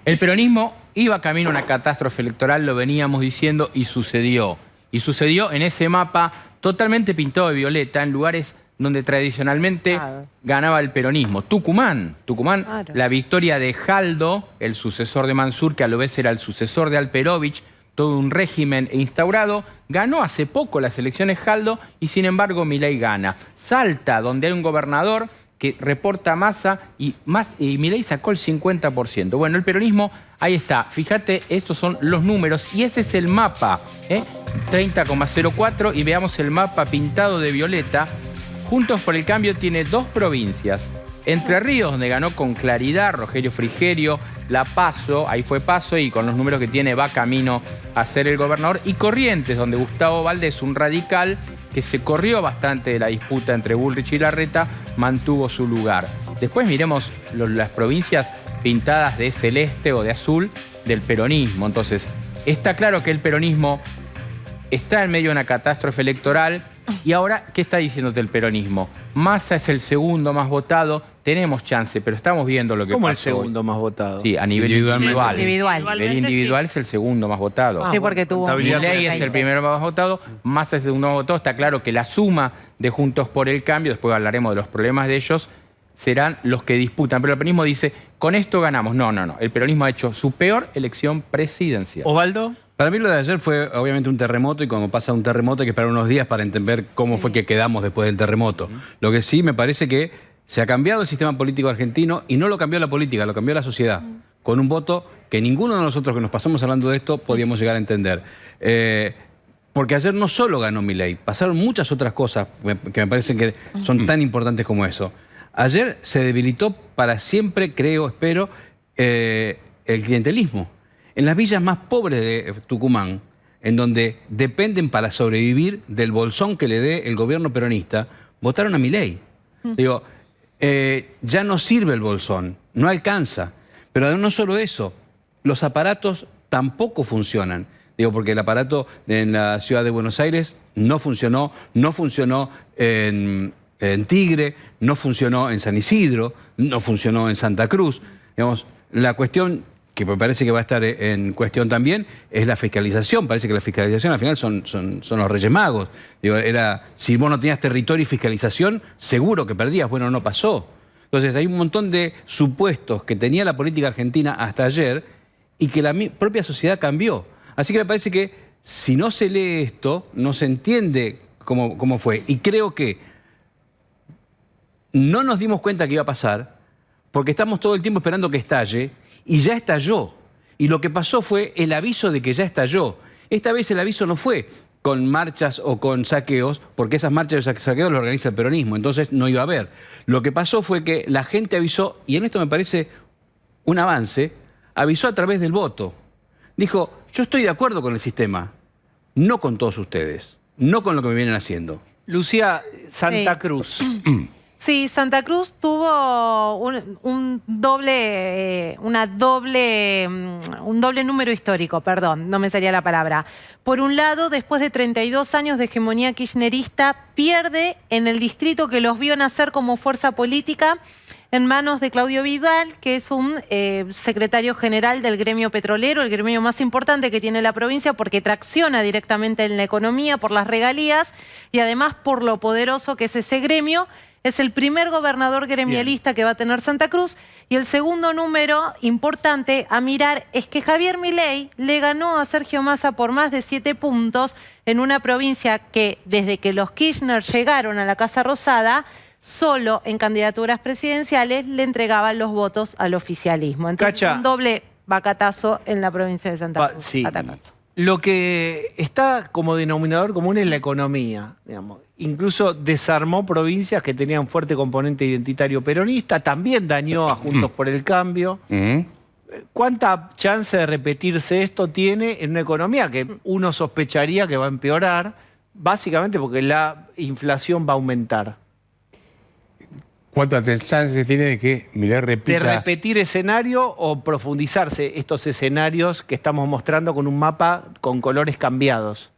El peronismo iba camino a una catástrofe electoral, lo veníamos diciendo, y sucedió. Y sucedió en ese mapa totalmente pintado de violeta, en lugares donde tradicionalmente ganaba el peronismo. Tucumán, claro. La victoria de Jaldo, el sucesor de Mansur, que a lo vez era el sucesor de Alperovich, todo un régimen instaurado, ganó hace poco las elecciones Jaldo y sin embargo Milei gana. Salta, donde hay un gobernador que reporta Massa y Milei sacó el 50%. Bueno, el peronismo, ahí está. Fíjate, estos son los números y ese es el mapa, 30,04, y veamos el mapa pintado de violeta. Juntos por el Cambio tiene 2 provincias. Entre Ríos, donde ganó con claridad Rogelio Frigerio, La Paso, ahí fue Paso y con los números que tiene va camino a ser el gobernador. Y Corrientes, donde Gustavo Valdés, un radical que se corrió bastante de la disputa entre Bullrich y Larreta, mantuvo su lugar. Después miremos las provincias pintadas de celeste o de azul del peronismo. Entonces, está claro que el peronismo está en medio de una catástrofe electoral. Y ahora, ¿qué está diciéndote el peronismo? Massa es el segundo más votado, tenemos chance, pero estamos viendo lo que ¿Cómo pasó el segundo más votado? Sí, a nivel individual. Individual. A nivel individual es el segundo más votado. Sí, porque tuvo... Milei es el primero más votado, Massa es el segundo más votado. Está claro que la suma de Juntos por el Cambio, después hablaremos de los problemas de ellos, serán los que disputan. Pero el peronismo dice, con esto ganamos. No. El peronismo ha hecho su peor elección presidencial. ¿Osvaldo? Para mí lo de ayer fue obviamente un terremoto y cuando pasa un terremoto hay que esperar unos días para entender cómo fue que quedamos después del terremoto. Lo que sí me parece que se ha cambiado el sistema político argentino y no lo cambió la política, lo cambió la sociedad. Con un voto que ninguno de nosotros que nos pasamos hablando de esto podíamos llegar a entender. Porque ayer no solo ganó Milei, pasaron muchas otras cosas que me parecen que son tan importantes como eso. Ayer se debilitó para siempre, creo, espero, el clientelismo. En las villas más pobres de Tucumán, en donde dependen para sobrevivir del bolsón que le dé el gobierno peronista, votaron a Milei. Digo, ya no sirve el bolsón, no alcanza. Pero no solo eso, los aparatos tampoco funcionan. Digo, porque el aparato en la ciudad de Buenos Aires no funcionó en Tigre, no funcionó en San Isidro, no funcionó en Santa Cruz. Digamos, la cuestión que me parece que va a estar en cuestión también, es la fiscalización. Parece que la fiscalización al final son los Reyes Magos. Digo, si vos no tenías territorio y fiscalización, seguro que perdías. Bueno, no pasó. Entonces hay un montón de supuestos que tenía la política argentina hasta ayer y que la propia sociedad cambió. Así que me parece que si no se lee esto, no se entiende cómo fue. Y creo que no nos dimos cuenta que iba a pasar porque estamos todo el tiempo esperando que estalle y ya estalló. Y lo que pasó fue el aviso de que ya estalló. Esta vez el aviso no fue con marchas o con saqueos, porque esas marchas y saqueos lo organiza el peronismo, entonces no iba a haber. Lo que pasó fue que la gente avisó, y en esto me parece un avance, avisó a través del voto. Dijo, yo estoy de acuerdo con el sistema, no con todos ustedes, no con lo que me vienen haciendo. Lucía, Santa Cruz. Sí, Santa Cruz tuvo un doble número histórico, perdón, no me salía la palabra. Por un lado, después de 32 años de hegemonía kirchnerista, pierde en el distrito que los vio nacer como fuerza política en manos de Claudio Vidal, que es un secretario general del gremio petrolero, el gremio más importante que tiene la provincia porque tracciona directamente en la economía por las regalías y además por lo poderoso que es ese gremio. Es el primer gobernador gremialista que va a tener Santa Cruz. Y el segundo número importante a mirar es que Javier Milei le ganó a Sergio Massa por más de 7 puntos en una provincia que desde que los Kirchner llegaron a la Casa Rosada, solo en candidaturas presidenciales le entregaban los votos al oficialismo. Entonces, Cacha, un doble bacatazo en la provincia de Santa Cruz. Sí. Batacazo. Lo que está como denominador común es la economía, digamos. Incluso desarmó provincias que tenían fuerte componente identitario peronista, también dañó a Juntos por el Cambio. ¿Cuánta chance de repetirse esto tiene en una economía que uno sospecharía que va a empeorar, básicamente porque la inflación va a aumentar? ¿Cuántas chances tiene de que Milei repita? ¿De repetir escenario o profundizarse estos escenarios que estamos mostrando con un mapa con colores cambiados?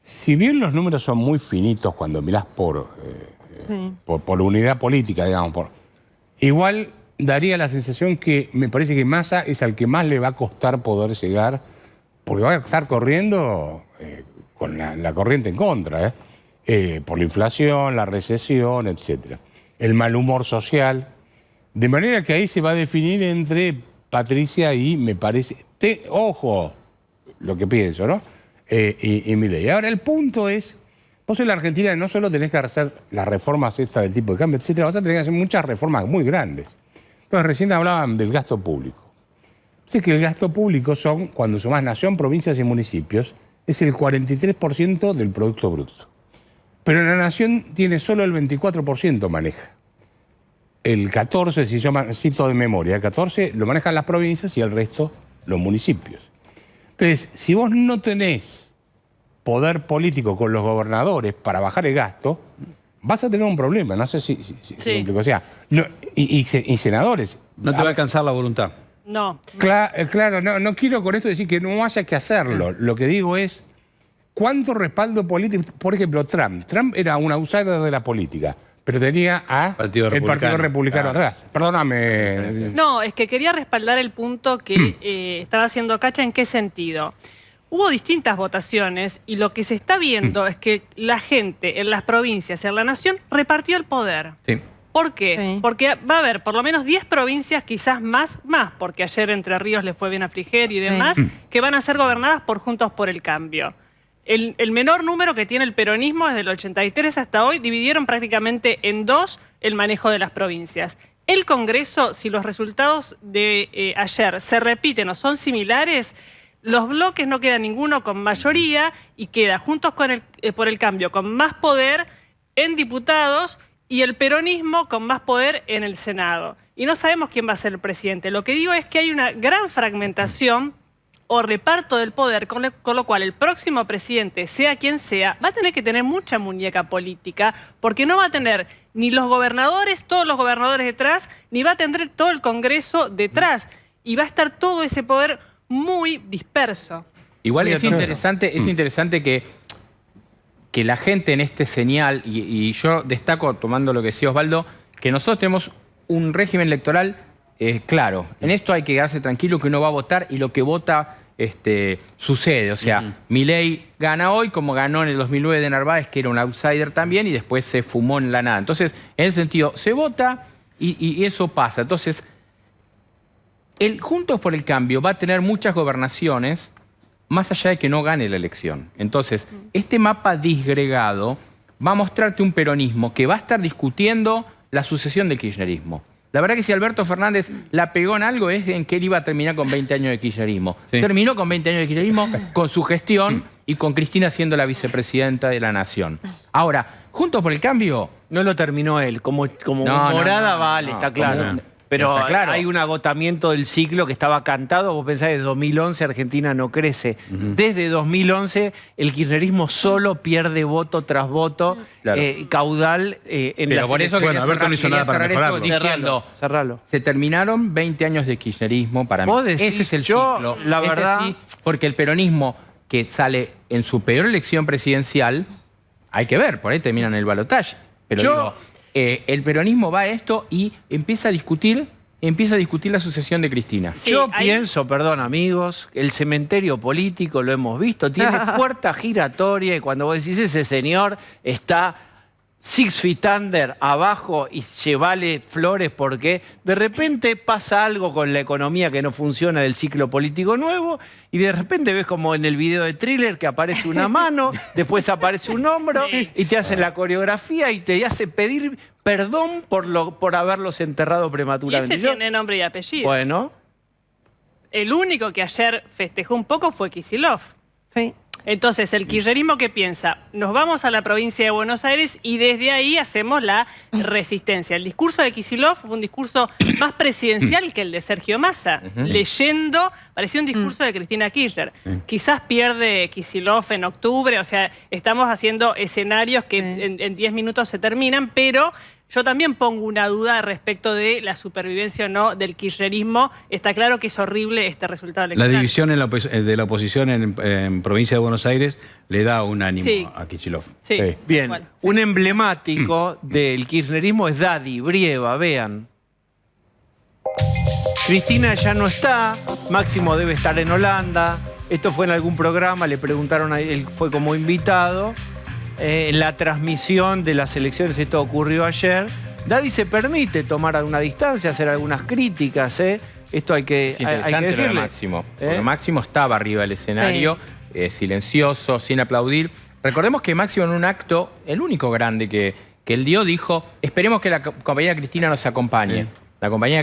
Si bien los números son muy finitos cuando mirás por unidad política, digamos, igual daría la sensación que me parece que Massa es al que más le va a costar poder llegar, porque va a estar corriendo con la corriente en contra, por la inflación, la recesión, etcétera. El mal humor social. De manera que ahí se va a definir entre Patricia y, me parece, ojo, lo que pienso, ¿no? Y Milei. Ahora, el punto es, vos en la Argentina no solo tenés que hacer las reformas estas del tipo de cambio, etcétera, vas a tener que hacer muchas reformas muy grandes. Entonces, recién hablaban del gasto público. Sé que el gasto público son, cuando sumás nación, provincias y municipios, es el 43% del Producto Bruto. Pero la nación tiene solo el 24% maneja. El 14%, si yo cito de memoria, el 14% lo manejan las provincias y el resto los municipios. Entonces, si vos no tenés poder político con los gobernadores para bajar el gasto, vas a tener un problema. No sé si me explico. O sea, y senadores. No te va a alcanzar la voluntad. No. Claro, no quiero con esto decir que no haya que hacerlo. Lo que digo es, ¿cuánto respaldo político? Por ejemplo, Trump. Trump era un outsider de la política, pero tenía el Partido Republicano atrás. Perdóname. No, es que quería respaldar el punto que estaba haciendo Cacha. ¿En qué sentido? Hubo distintas votaciones y lo que se está viendo es que la gente en las provincias y en la nación repartió el poder. Sí. ¿Por qué? Sí. Porque va a haber por lo menos 10 provincias, quizás más, porque ayer Entre Ríos le fue bien a Frigerio y demás, que van a ser gobernadas por Juntos por el Cambio. El menor número que tiene el peronismo desde el 83 hasta hoy, dividieron prácticamente en 2 el manejo de las provincias. El Congreso, si los resultados de ayer se repiten o son similares, los bloques no queda ninguno con mayoría y queda Juntos por el Cambio con más poder en diputados y el peronismo con más poder en el Senado. Y no sabemos quién va a ser el presidente. Lo que digo es que hay una gran fragmentación o reparto del poder, con lo cual el próximo presidente, sea quien sea, va a tener que tener mucha muñeca política, porque no va a tener ni los gobernadores, todos los gobernadores detrás, ni va a tener todo el Congreso detrás. Y va a estar todo ese poder muy disperso. Igual es interesante que la gente en este señal, y yo destaco, tomando lo que decía Osvaldo, que nosotros tenemos un régimen electoral claro. En esto hay que quedarse tranquilo que uno va a votar y lo que vota sucede. O sea, Milei gana hoy como ganó en el 2009 de Narváez, que era un outsider también, y después se fumó en la nada. Entonces, en ese sentido, se vota Y eso pasa. Entonces, Juntos por el Cambio va a tener muchas gobernaciones, más allá de que no gane la elección. Entonces, este mapa disgregado va a mostrarte un peronismo que va a estar discutiendo la sucesión del kirchnerismo. La verdad que si Alberto Fernández la pegó en algo es en que él iba a terminar con 20 años de kirchnerismo. Sí. Terminó con 20 años de kirchnerismo con su gestión y con Cristina siendo la vicepresidenta de la Nación. Ahora, Juntos por el Cambio... No lo terminó él, como morada vale, está claro. Pero está claro. Hay un agotamiento del ciclo que estaba cantado. Vos pensás que desde 2011 Argentina no crece. Desde 2011 el kirchnerismo solo pierde voto tras voto, caudal en las por eso, bueno, Alberto no hizo nada para mejorarlo. Diciendo, cerralo. Se terminaron 20 años de kirchnerismo para mí. Ese es el ciclo. La verdad... Sí, porque el peronismo que sale en su peor elección presidencial, hay que ver, por ahí terminan el balotaje. Pero digo, el peronismo va a esto y empieza a discutir la sucesión de Cristina. Sí, yo pienso, perdón amigos, el cementerio político, lo hemos visto, tiene puerta giratoria y cuando vos decís ese señor está 6 feet under abajo y llevale flores porque de repente pasa algo con la economía que no funciona del ciclo político nuevo y de repente ves como en el video de Thriller que aparece una mano, después aparece un hombro y te hacen la coreografía y te hace pedir perdón por haberlos enterrado prematuramente. Y ese tiene nombre y apellido. Bueno. El único que ayer festejó un poco fue Kicillof. Sí. Entonces, el kirchnerismo que piensa, nos vamos a la provincia de Buenos Aires y desde ahí hacemos la resistencia. El discurso de Kicillof fue un discurso más presidencial que el de Sergio Massa. Leyendo, parecía un discurso de Cristina Kirchner. Quizás pierde Kicillof en octubre, o sea, estamos haciendo escenarios que en 10 minutos se terminan, pero... Yo también pongo una duda respecto de la supervivencia o no del kirchnerismo. Está claro que es horrible este resultado electoral. La división de la oposición en provincia de Buenos Aires le da un ánimo a Kicillof. Sí. Bien, Bueno. un emblemático del kirchnerismo es Daddy, Brieva, vean. Cristina ya no está, Máximo debe estar en Holanda. Esto fue en algún programa, le preguntaron a él, fue como invitado. En la transmisión de las elecciones, esto ocurrió ayer, Daddy se permite tomar alguna distancia, hacer algunas críticas. Esto hay que decirle. Lo de Máximo. Porque Máximo estaba arriba del escenario, silencioso, sin aplaudir. Recordemos que Máximo en un acto, el único grande que él dio, dijo, esperemos que la compañera Cristina nos acompañe. La compañera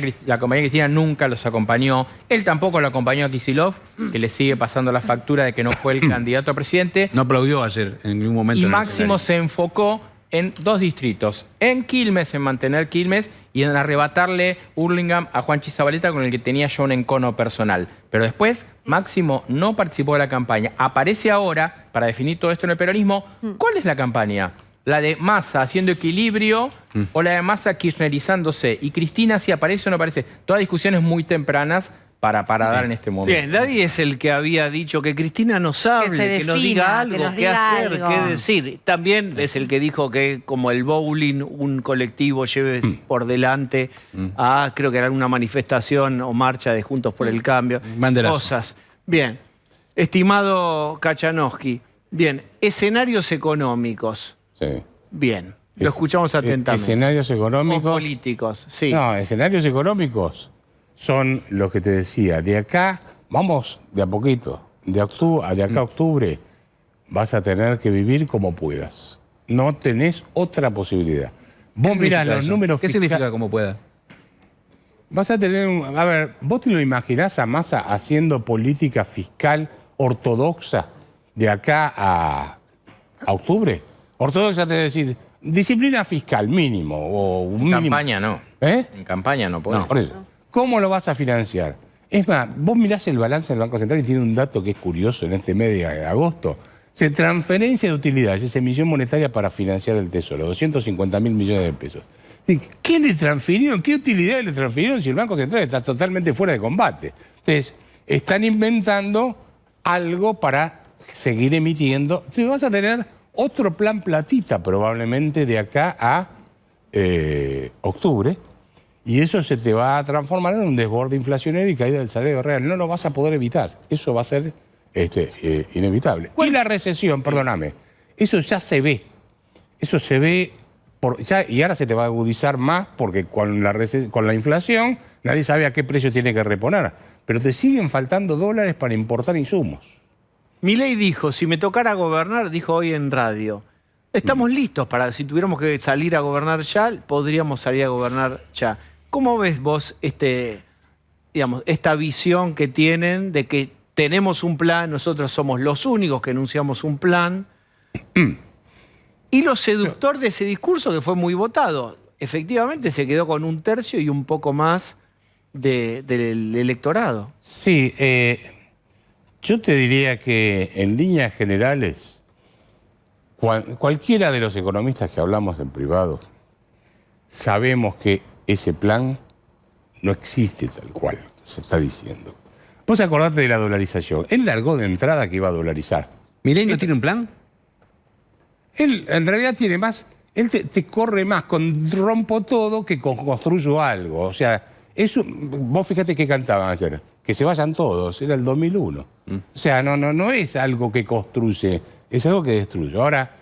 Cristina nunca los acompañó. Él tampoco lo acompañó a Kicillof, que le sigue pasando la factura de que no fue el candidato a presidente. No aplaudió ayer en ningún momento. Y Máximo se enfocó en 2 distritos. En Quilmes, en mantener Quilmes, y en arrebatarle Hurlingham a Juanchi Zabaleta, con el que tenía yo un encono personal. Pero después, Máximo no participó de la campaña. Aparece ahora, para definir todo esto en el peronismo, ¿cuál es la campaña? ¿La de Massa haciendo equilibrio o la de Massa kirchnerizándose? Y Cristina, si aparece o no aparece. Todas discusiones muy tempranas para dar en este momento. Bien, Daddy es el que había dicho que Cristina nos hable, que nos diga algo, qué hacer, qué decir. También es el que dijo que como el bowling, un colectivo lleve por delante a, creo que era una manifestación o marcha de Juntos por el Cambio. Banderazo. Cosas. Bien, estimado Kachanowski, bien, escenarios económicos. Sí. Bien, lo escuchamos atentamente. Escenarios económicos. O políticos, sí. No, escenarios económicos son los que te decía. De acá, vamos de a poquito. De acá a octubre vas a tener que vivir como puedas. No tenés otra posibilidad. Vos mirás los números fiscales. ¿Qué significa como pueda? Vas a tener a ver, ¿vos te lo imaginás a Massa haciendo política fiscal ortodoxa de acá a octubre? Ortodoxa te decir, disciplina fiscal mínimo o un mínimo. En campaña no. En campaña no podés. No, por eso. ¿Cómo lo vas a financiar? Es más, vos mirás el balance del Banco Central y tiene un dato que es curioso en este mes de agosto. Transferencia de utilidades, es emisión monetaria para financiar el Tesoro, 250.000 millones de pesos. ¿Qué le transfirieron? ¿Qué utilidades le transfirieron si el Banco Central está totalmente fuera de combate? Entonces, están inventando algo para seguir emitiendo. Entonces vas a tener otro plan platita probablemente de acá a octubre, y eso se te va a transformar en un desborde inflacionario y caída del salario real. No lo vas a poder evitar. Eso va a ser inevitable. Y la recesión, perdóname, eso ya se ve. Eso se ve Y ahora se te va a agudizar más porque con la inflación nadie sabe a qué precio tiene que reponer. Pero te siguen faltando dólares para importar insumos. Milei dijo, si me tocara gobernar, dijo hoy en radio, estamos listos para, si tuviéramos que salir a gobernar ya, podríamos salir a gobernar ya. ¿Cómo ves vos esta visión que tienen de que tenemos un plan, nosotros somos los únicos que enunciamos un plan? Y lo seductor de ese discurso, que fue muy votado, efectivamente se quedó con 1/3 y un poco más del electorado. Sí, yo te diría que en líneas generales, cualquiera de los economistas que hablamos en privado, sabemos que ese plan no existe tal cual, se está diciendo. Vos acordate de la dolarización. Él largó de entrada que iba a dolarizar. ¿Milei no tiene un plan? Él en realidad tiene más, él te corre más con rompo todo que con construyo algo. O sea, eso, vos fíjate que cantaban ayer, que se vayan todos, era el 2001. O sea, no es algo que construye, es algo que destruye. Ahora,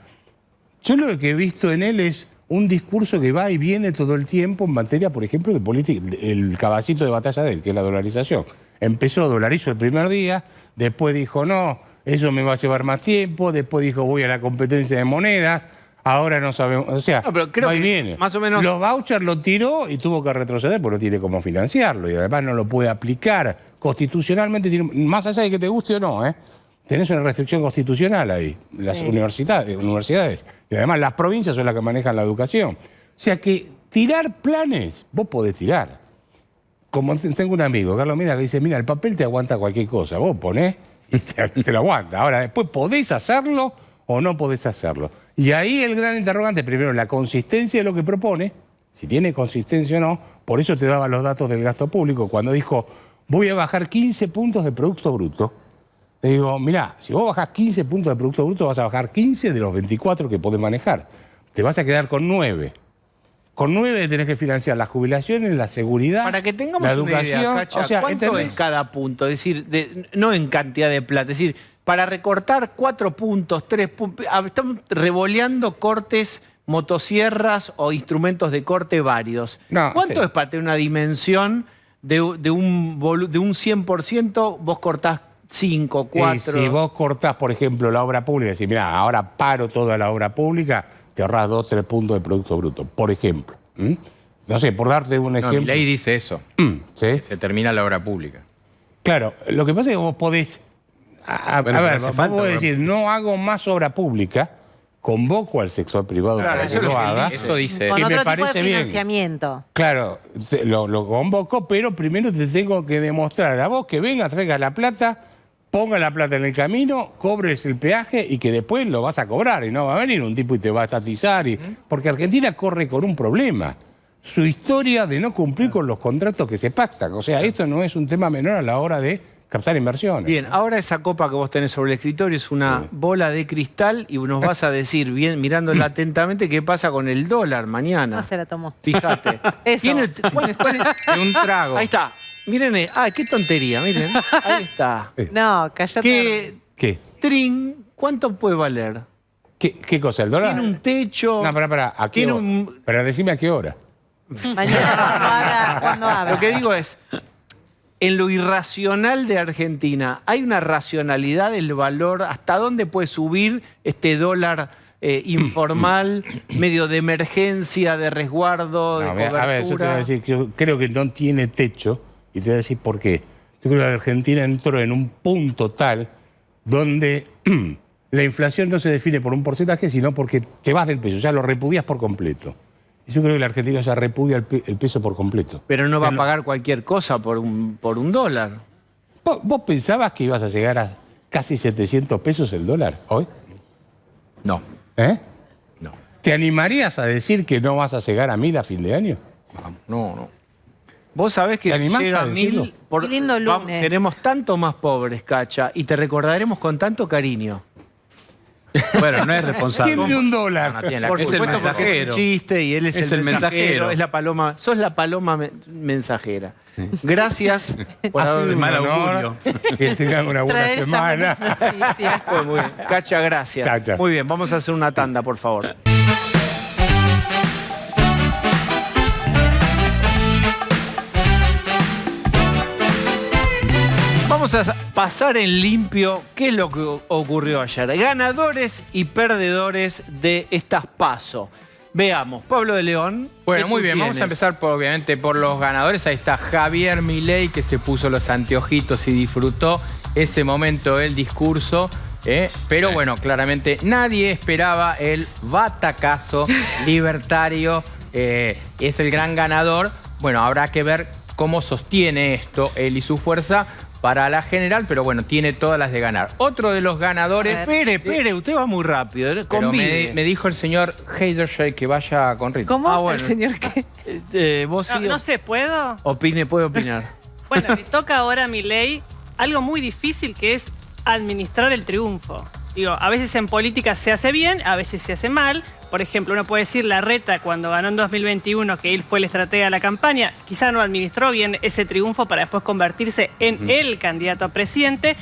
yo lo que he visto en él es un discurso que va y viene todo el tiempo en materia, por ejemplo, de política, el caballito de batalla de él, que es la dolarización. Empezó, dolarizó el primer día, después dijo, no, eso me va a llevar más tiempo, después dijo, voy a la competencia de monedas, ahora no sabemos, o sea, pero creo va y que viene. más o menos... Los vouchers lo tiró y tuvo que retroceder porque no tiene cómo financiarlo y además no lo puede aplicar. Constitucionalmente, más allá de que te guste o no, tenés una restricción constitucional ahí, las universidades. Y además las provincias son las que manejan la educación. O sea que tirar planes, vos podés tirar. Como tengo un amigo, Carlos Mira, que dice, mira, el papel te aguanta cualquier cosa, vos ponés y te lo aguanta. Ahora, después, ¿podés hacerlo o no podés hacerlo? Y ahí el gran interrogante, primero, la consistencia de lo que propone, si tiene consistencia o no, por eso te daba los datos del gasto público, cuando dijo, voy a bajar 15 puntos de Producto Bruto. Le digo, mirá, si vos bajás 15 puntos de Producto Bruto, vas a bajar 15 de los 24 que podés manejar. Te vas a quedar con 9. Con 9 tenés que financiar las jubilaciones, la seguridad, para que tengamos la educación. Una idea, Cacha, o sea, ¿cuánto ¿entendés? es cada punto? Es decir, no en cantidad de plata, es decir, para recortar 4 puntos, 3 puntos, estamos revoleando cortes, motosierras o instrumentos de corte varios. No, ¿Cuánto sí. es para tener una dimensión de un 100%, vos cortás 5, 4? Y si vos cortás, por ejemplo, la obra pública y decís, mirá, ahora paro toda la obra pública, te ahorrás 2, 3 puntos de Producto Bruto, por ejemplo. No sé, por darte un No, ejemplo. Milei dice eso. ¿Sí? Se termina la obra pública. Claro, lo que pasa es que vos podés... Bueno, pero ver, hace vos falta podés obra decir, no hago más obra pública, convoco al sector privado Claro, para eso que es lo lo que él haga. dice. Eso dice. Con Y me otro tipo de parece bien. financiamiento. Claro, lo convoco, pero primero te tengo que demostrar a vos que venga, traiga la plata, ponga la plata en el camino, cobres el peaje y que después lo vas a cobrar. Y no va a venir un tipo y te va a estatizar. Porque Argentina corre con un problema. Su historia de no cumplir con los contratos que se pactan. O sea, esto no es un tema menor a la hora de captar inversiones. Bien, ahora esa copa que vos tenés sobre el escritorio es una bola de cristal y nos vas a decir, bien, mirándola atentamente, qué pasa con el dólar mañana. No se la tomó. Fíjate. Eso. Tiene ¿cuál es? De un trago. Ahí está. Miren, qué tontería, miren. Ahí está. No, cállate. ¿Qué? Trin, ¿cuánto puede valer? ¿Qué cosa? ¿El dólar? Tiene un techo. No, pará, ¿a qué tiene hora? un... Pero decime a qué hora. Mañana cuando abra. Lo que digo es, en lo irracional de Argentina, ¿hay una racionalidad del valor? ¿Hasta dónde puede subir este dólar informal, medio de emergencia, de resguardo, de cobertura? A ver, yo te voy a decir que yo creo que no tiene techo y te voy a decir por qué. Yo creo que Argentina entró en un punto tal donde la inflación no se define por un porcentaje, sino porque te vas del peso, ya lo repudias por completo. Y yo creo que la Argentina ya repudia el peso por completo. Pero no va a pagar cualquier cosa por un dólar. ¿Vos pensabas que ibas a llegar a casi 700 pesos el dólar hoy? No. ¿Eh? No. ¿Te animarías a decir que no vas a llegar a 1000 a fin de año? No. Vos sabés que ¿Te si animás llega a a decirlo? 1000, Qué lindo lunes. seremos tanto más pobres, Cacha, y te recordaremos con tanto cariño. Bueno, no es responsable. ¿Quién de un No, dólar? tiene la Por Es el supuesto, porque es mensajero. un chiste y él es Es el el mensajero. mensajero. Es la paloma. Sos la paloma mensajera. Gracias por Ha haber sido un mal honor. augurio. Que tengan una buena Traer estas semana. buenas noticias. Fue muy bien. Cacha, gracias. Chao, chao. Muy bien, vamos a hacer una tanda, por favor. Vamos a pasar en limpio qué es lo que ocurrió ayer. Ganadores y perdedores de estas PASO. Veamos, Pablo de León. Bueno, muy bien, vamos a empezar obviamente por los ganadores. Ahí está Javier Milei, que se puso los anteojitos y disfrutó ese momento del discurso. Pero bueno, claramente nadie esperaba el batacazo libertario. Es el gran ganador. Bueno, habrá que ver cómo sostiene esto él y su fuerza para la general, pero bueno, tiene todas las de ganar. Otro de los ganadores... Espere, usted va muy rápido. Pero me dijo el señor Heidershey que vaya con ritmo. ¿Cómo? bueno. ¿El señor qué? ¿Vos sí? No sé, ¿puedo? Puede opinar. Bueno, le toca ahora a Milei algo muy difícil, que es administrar el triunfo. Digo, a veces en política se hace bien, a veces se hace mal. Por ejemplo, uno puede decir Larreta, cuando ganó en 2021, que él fue el estratega de la campaña, quizá no administró bien ese triunfo para después convertirse en el candidato a presidente.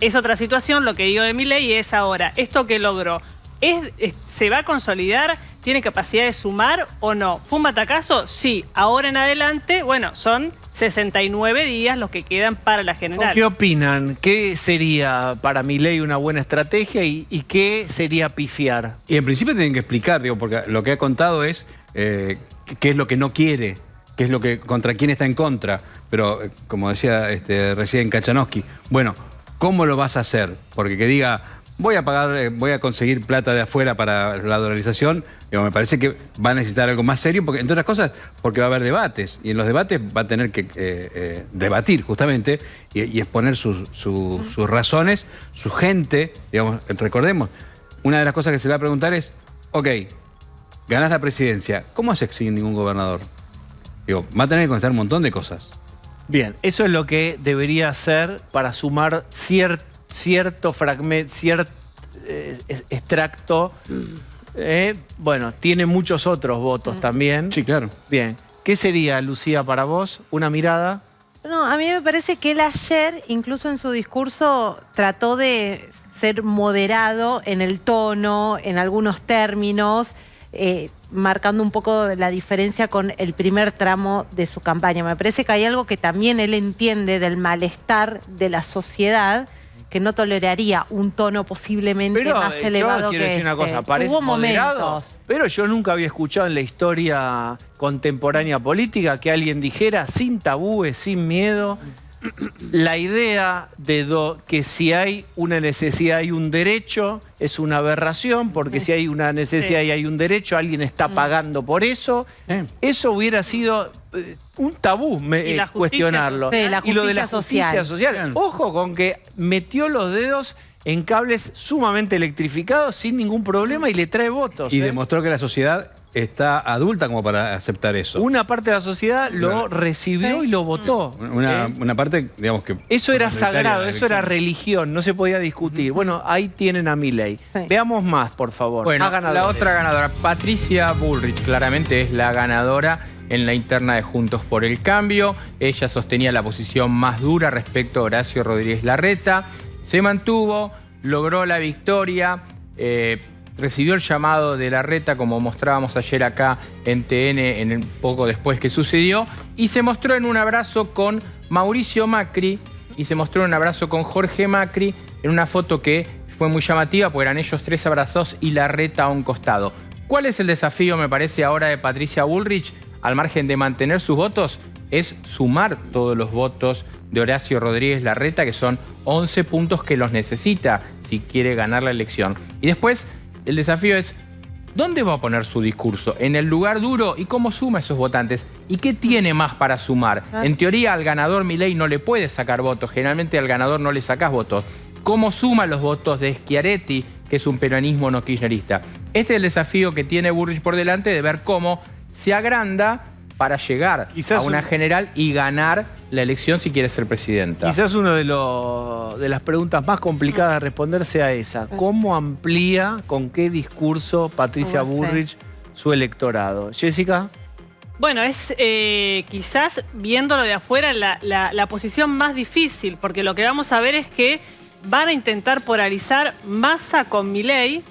Es otra situación. Lo que digo de Milei es ahora, esto que logró, ¿se va a consolidar? ¿Tiene capacidad de sumar o no? ¿Fue un batacazo? Sí. Ahora en adelante, bueno, son 69 días los que quedan para la general. ¿Qué opinan? ¿Qué sería para Milei una buena estrategia y qué sería pifiar? Y en principio tienen que explicar, digo, porque lo que ha contado es qué es lo que no quiere, qué es lo que contra quién está en contra. Pero, como decía recién Kachanowski, bueno, ¿cómo lo vas a hacer? Porque que diga, voy a conseguir plata de afuera para la dolarización, digo, me parece que va a necesitar algo más serio, porque, entre otras cosas, porque va a haber debates, y en los debates va a tener que debatir justamente y exponer sus razones, su gente, digamos, recordemos, una de las cosas que se le va a preguntar es, ok, ganás la presidencia, ¿cómo haces sin ningún gobernador? Digo, va a tener que contestar un montón de cosas. Bien, eso es lo que debería hacer para sumar cierto fragmento, cierto extracto. Bueno, tiene muchos otros votos también. Sí, claro. Bien. ¿Qué sería, Lucía, para vos? ¿Una mirada? No, a mí me parece que él ayer, incluso en su discurso, trató de ser moderado en el tono, en algunos términos, marcando un poco la diferencia con el primer tramo de su campaña. Me parece que hay algo que también él entiende del malestar de la sociedad, que no toleraría un tono posiblemente más elevado que quiero decir una cosa, parece Hubo moderado, momentos. pero yo nunca había escuchado en la historia contemporánea política que alguien dijera sin tabúes, sin miedo, la idea de que si hay una necesidad y un derecho es una aberración, porque si hay una necesidad y hay un derecho, alguien está pagando por eso. Eso hubiera sido un tabú cuestionarlo. Sí, la y lo de la justicia justicia social. Ojo con que metió los dedos en cables sumamente electrificados sin ningún problema y le trae votos. Y demostró que la sociedad está adulta como para aceptar eso. Una parte de la sociedad lo recibió y lo votó. Una parte, digamos que... Eso era sagrado, eso era religión, no se podía discutir. Bueno, ahí tienen a Milei. Sí. Veamos más, por favor. Bueno, la otra ganadora, Patricia Bullrich, claramente es la ganadora en la interna de Juntos por el Cambio. Ella sostenía la posición más dura respecto a Horacio Rodríguez Larreta. Se mantuvo, logró la victoria, recibió el llamado de Larreta, como mostrábamos ayer acá en TN, poco después que sucedió, y se mostró en un abrazo con Mauricio Macri y se mostró en un abrazo con Jorge Macri, en una foto que fue muy llamativa, porque eran ellos tres abrazados y Larreta a un costado. ¿Cuál es el desafío, me parece, ahora de Patricia Bullrich, al margen de mantener sus votos? Es sumar todos los votos de Horacio Rodríguez Larreta, que son 11 puntos que los necesita si quiere ganar la elección. Y después, el desafío es, ¿dónde va a poner su discurso? ¿En el lugar duro? ¿Y cómo suma esos votantes? ¿Y qué tiene más para sumar? En teoría, al ganador Milei no le puede sacar votos. Generalmente al ganador no le sacás votos. ¿Cómo suma los votos de Schiaretti, que es un peronismo no kirchnerista? Este es el desafío que tiene Bullrich por delante, de ver cómo se agranda para llegar a una general y ganar la elección si quiere ser presidenta. Quizás una de las preguntas más complicadas de responder sea esa. ¿Cómo amplía, con qué discurso Patricia Bullrich su electorado? Jessica. Bueno, es quizás viéndolo de afuera la posición más difícil, porque lo que vamos a ver es que van a intentar polarizar Massa con Milei.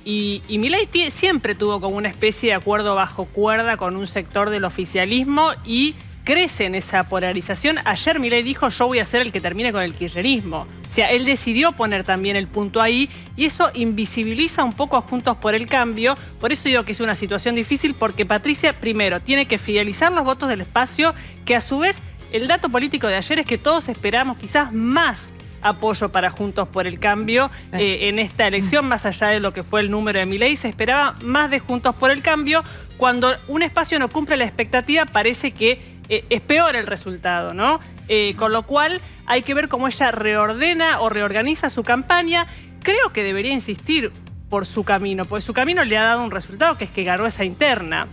Y Milei siempre tuvo como una especie de acuerdo bajo cuerda con un sector del oficialismo y crece en esa polarización. Ayer Milei dijo, yo voy a ser el que termine con el kirchnerismo. O sea, él decidió poner también el punto ahí y eso invisibiliza un poco a Juntos por el Cambio. Por eso digo que es una situación difícil, porque Patricia, primero, tiene que fidelizar los votos del espacio, que a su vez el dato político de ayer es que todos esperamos quizás más apoyo para Juntos por el Cambio en esta elección, más allá de lo que fue el número de Milei, se esperaba más de Juntos por el Cambio. Cuando un espacio no cumple la expectativa, parece que es peor el resultado, ¿no? Con lo cual hay que ver cómo ella reordena o reorganiza su campaña. Creo que debería insistir por su camino, porque su camino le ha dado un resultado, que es que ganó esa interna.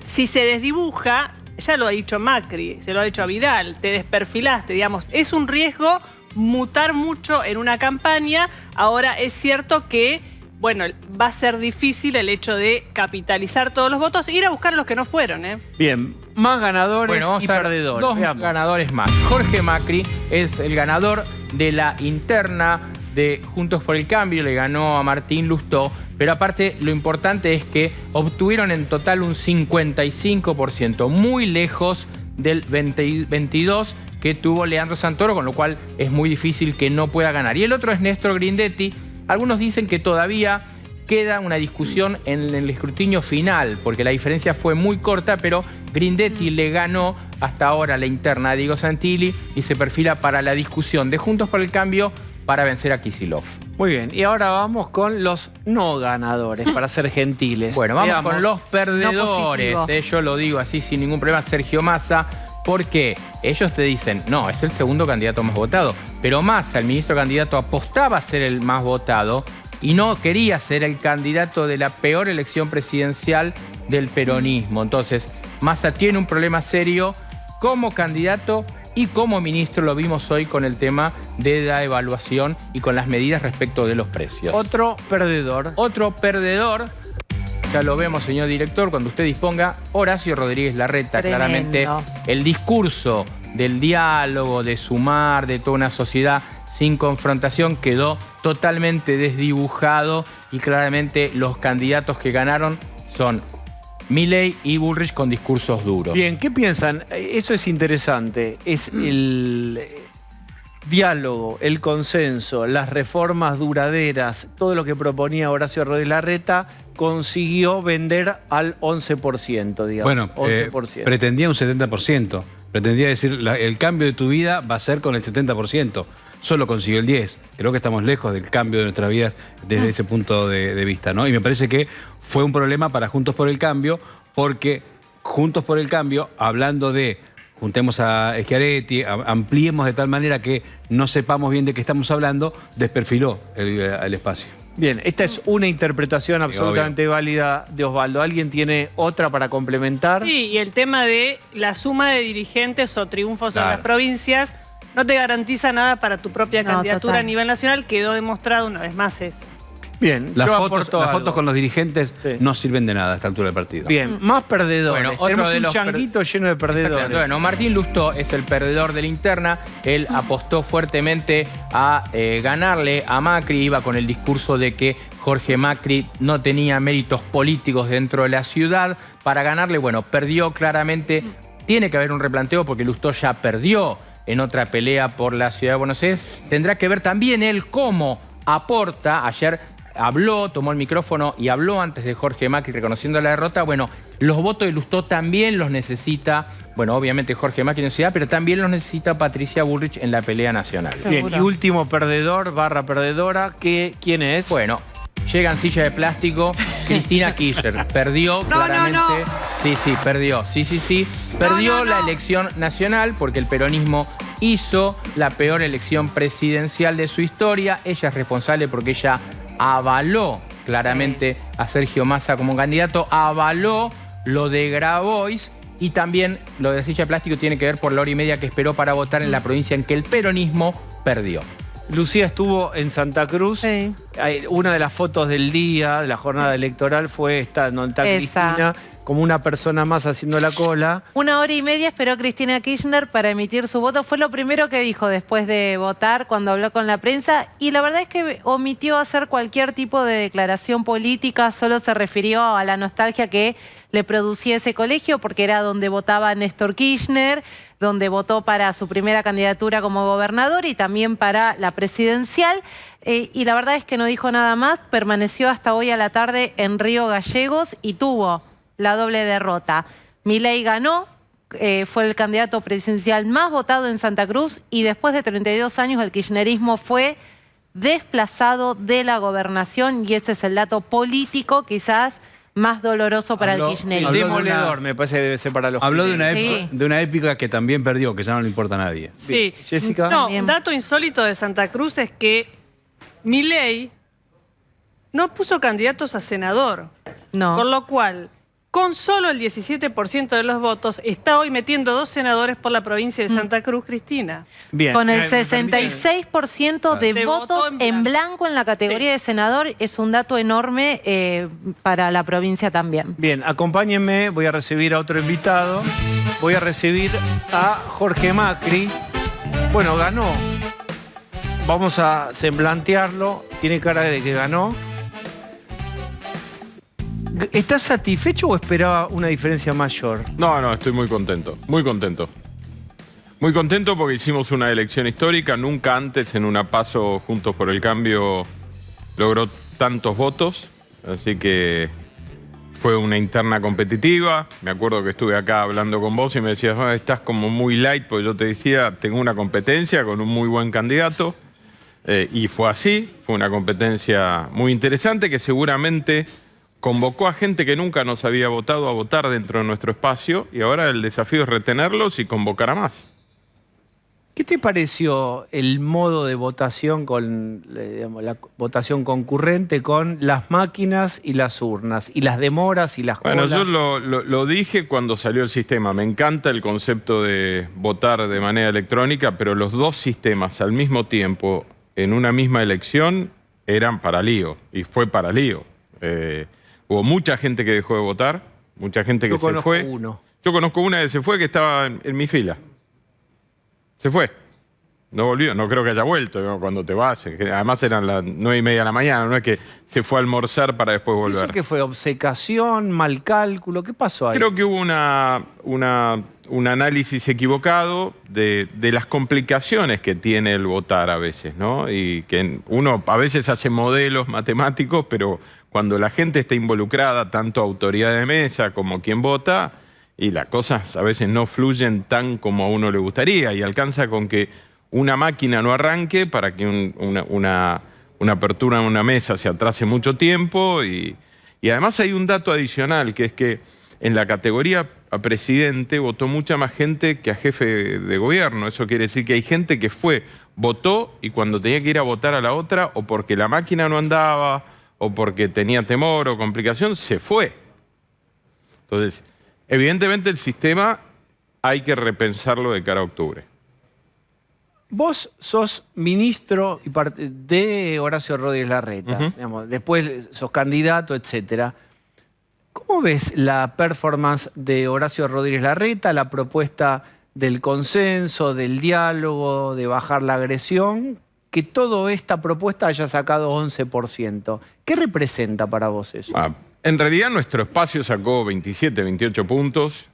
Si se desdibuja, ya lo ha dicho Macri, se lo ha dicho a Vidal, te desperfilaste, digamos, es un riesgo mutar mucho en una campaña. Ahora es cierto que, bueno, va a ser difícil el hecho de capitalizar todos los votos e ir a buscar a los que no fueron, ¿eh? Bien, más ganadores Bueno, vamos y a ver perdedores. dos Veamos. ganadores más. Jorge Macri es el ganador de la interna de Juntos por el Cambio, le ganó a Martín Lustó, pero aparte lo importante es que obtuvieron en total un 55%, muy lejos del 22% que tuvo Leandro Santoro, con lo cual es muy difícil que no pueda ganar. Y el otro es Néstor Grindetti. Algunos dicen que todavía queda una discusión en el escrutinio final, porque la diferencia fue muy corta, pero Grindetti le ganó hasta ahora la interna a Diego Santilli y se perfila para la discusión de Juntos por el Cambio para vencer a Kicillof. Muy bien, y ahora vamos con los no ganadores, para ser gentiles. Bueno, vamos Veamos. con los perdedores. No positivo. Yo lo digo así sin ningún problema, Sergio Massa, porque ellos te dicen, no, es el segundo candidato más votado, pero Massa, el ministro candidato, apostaba a ser el más votado y no quería ser el candidato de la peor elección presidencial del peronismo. Entonces, Massa tiene un problema serio como candidato y como ministro. Lo vimos hoy con el tema de la evaluación y con las medidas respecto de los precios. Otro perdedor. Otro perdedor, ya lo vemos, señor director, cuando usted disponga, Horacio Rodríguez Larreta. Tremendo. Claramente el discurso del diálogo, de sumar, de toda una sociedad sin confrontación quedó totalmente desdibujado y claramente los candidatos que ganaron son Milei y Bullrich con discursos duros. Bien, ¿qué piensan? Eso es interesante. Es el diálogo, el consenso, las reformas duraderas, todo lo que proponía Horacio Rodríguez Larreta consiguió vender al 11%, digamos. Bueno, 11%. pretendía un 70%. Pretendía decir, el cambio de tu vida va a ser con el 70%. Solo consiguió el 10%. Creo que estamos lejos del cambio de nuestras vidas desde ese punto de vista, ¿no? Y me parece que fue un problema para Juntos por el Cambio, porque Juntos por el Cambio, hablando de juntemos a Schiaretti, ampliemos de tal manera que no sepamos bien de qué estamos hablando, desperfiló el espacio. Bien, esta es una interpretación absolutamente válida de Osvaldo. ¿Alguien tiene otra para complementar? Sí, y el tema de la suma de dirigentes o triunfos en Claro. las provincias no te garantiza nada para tu propia No, candidatura total. a nivel nacional. Quedó demostrado una vez más eso. Bien, Las yo fotos aporto algo. con los dirigentes Sí. no sirven de nada a esta altura del partido. Bien, más perdedores. Bueno, otro Tenemos de un los changuito lleno de perdedores. Exactamente. Bueno, Martín Lustó es el perdedor de la interna. Él apostó fuertemente a ganarle a Macri. Iba con el discurso de que Jorge Macri no tenía méritos políticos dentro de la ciudad. Para ganarle, bueno, perdió claramente. Tiene que haber un replanteo porque Lustó ya perdió en otra pelea por la ciudad de Buenos Aires. Tendrá que ver también él cómo aporta. Ayer habló, tomó el micrófono y habló antes de Jorge Macri reconociendo la derrota. Bueno, los votos de Lustó también los necesita, bueno, obviamente Jorge Macri en la ciudad, pero también los necesita Patricia Bullrich en la pelea nacional. Bien, y último perdedor, barra perdedora, ¿quién es? Bueno, llega en silla de plástico Cristina Kirchner. Perdió claramente. Sí, perdió. Sí. Perdió la elección nacional porque el peronismo hizo la peor elección presidencial de su historia. Ella es responsable porque ella avaló claramente a Sergio Massa como candidato, avaló lo de Grabois y también lo de la silla de plástico tiene que ver por la hora y media que esperó para votar en la provincia en que el peronismo perdió. Lucía estuvo en Santa Cruz. Sí. Una de las fotos del día, de la jornada electoral, fue esta, donde está Esa. Cristina como una persona más haciendo la cola. 1 hora y media esperó Cristina Kirchner para emitir su voto. Fue lo primero que dijo después de votar cuando habló con la prensa. Y la verdad es que omitió hacer cualquier tipo de declaración política. Solo se refirió a la nostalgia que le producía ese colegio porque era donde votaba Néstor Kirchner, donde votó para su primera candidatura como gobernador y también para la presidencial. Y la verdad es que no dijo nada más. Permaneció hasta hoy a la tarde en Río Gallegos y tuvo la doble derrota. Milei ganó, fue el candidato presidencial más votado en Santa Cruz y después de 32 años el kirchnerismo fue desplazado de la gobernación y ese es el dato político quizás más doloroso para el kirchnerismo. Demoledor, me parece que debe ser para los Habló de kirchneristas. una épica que también perdió, que ya no le importa a nadie. Sí. Jessica. No, Bien. un dato insólito de Santa Cruz es que Milei no puso candidatos a senador. No. Con lo cual, con solo el 17% de los votos, está hoy metiendo 2 senadores por la provincia de Santa Cruz, Cristina. Bien. Con el Me parece- 66% de De votos voto en blanco en la categoría de senador es un dato enorme para la provincia también. Bien, acompáñenme, voy a recibir a otro invitado. Voy a recibir a Jorge Macri. Bueno, ganó. Vamos a semblantearlo. Tiene cara de que ganó. ¿Estás satisfecho o esperaba una diferencia mayor? No, estoy muy contento, muy contento. Muy contento porque hicimos una elección histórica. Nunca antes en una PASO Juntos por el Cambio logró tantos votos. Así que fue una interna competitiva. Me acuerdo que estuve acá hablando con vos y me decías, estás como muy light, porque yo te decía, tengo una competencia con un muy buen candidato. Y fue así, fue una competencia muy interesante que seguramente convocó a gente que nunca nos había votado a votar dentro de nuestro espacio y ahora el desafío es retenerlos y convocar a más. ¿Qué te pareció el modo de votación con digamos, la votación concurrente con las máquinas y las urnas y las demoras y las Bueno, colas? yo lo dije cuando salió el sistema. Me encanta el concepto de votar de manera electrónica, pero los dos sistemas al mismo tiempo en una misma elección eran para lío y fue para lío. Hubo mucha gente que dejó de votar, mucha gente que se fue. Uno. Yo conozco una que se fue que estaba en mi fila. Se fue. No volvió, no creo que haya vuelto, ¿no? Cuando te vas. Además eran las 9:30 de la mañana, no es que se fue a almorzar para después volver. ¿Eso qué fue? ¿Obcecación? ¿Mal cálculo? ¿Qué pasó ahí? Creo que hubo un análisis equivocado de las complicaciones que tiene el votar a veces, ¿no? Y que uno a veces hace modelos matemáticos, pero cuando la gente está involucrada, tanto autoridad de mesa como quien vota, y las cosas a veces no fluyen tan como a uno le gustaría, y alcanza con que una máquina no arranque para que una apertura en una mesa se atrase mucho tiempo, y además hay un dato adicional, que es que en la categoría a presidente votó mucha más gente que a jefe de gobierno. Eso quiere decir que hay gente que votó y cuando tenía que ir a votar a la otra, o porque la máquina no andaba, o porque tenía temor o complicación, se fue. Entonces, evidentemente el sistema hay que repensarlo de cara a octubre. Vos sos ministro de Horacio Rodríguez Larreta, digamos, después sos candidato, etcétera. ¿Cómo ves la performance de Horacio Rodríguez Larreta, la propuesta del consenso, del diálogo, de bajar la agresión? Que toda esta propuesta haya sacado 11%. ¿Qué representa para vos eso? En realidad nuestro espacio sacó 27, 28 puntos.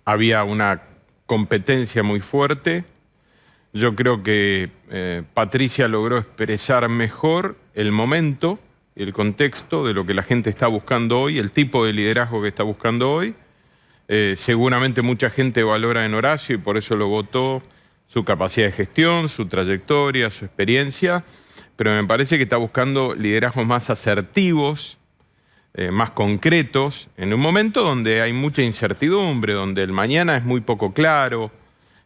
Había una competencia muy fuerte. Yo creo que Patricia logró expresar mejor el momento, el contexto de lo que la gente está buscando hoy, el tipo de liderazgo que está buscando hoy. Seguramente mucha gente valora en Horacio y por eso lo votó, su capacidad de gestión, su trayectoria, su experiencia, pero me parece que está buscando liderazgos más asertivos, más concretos, en un momento donde hay mucha incertidumbre, donde el mañana es muy poco claro.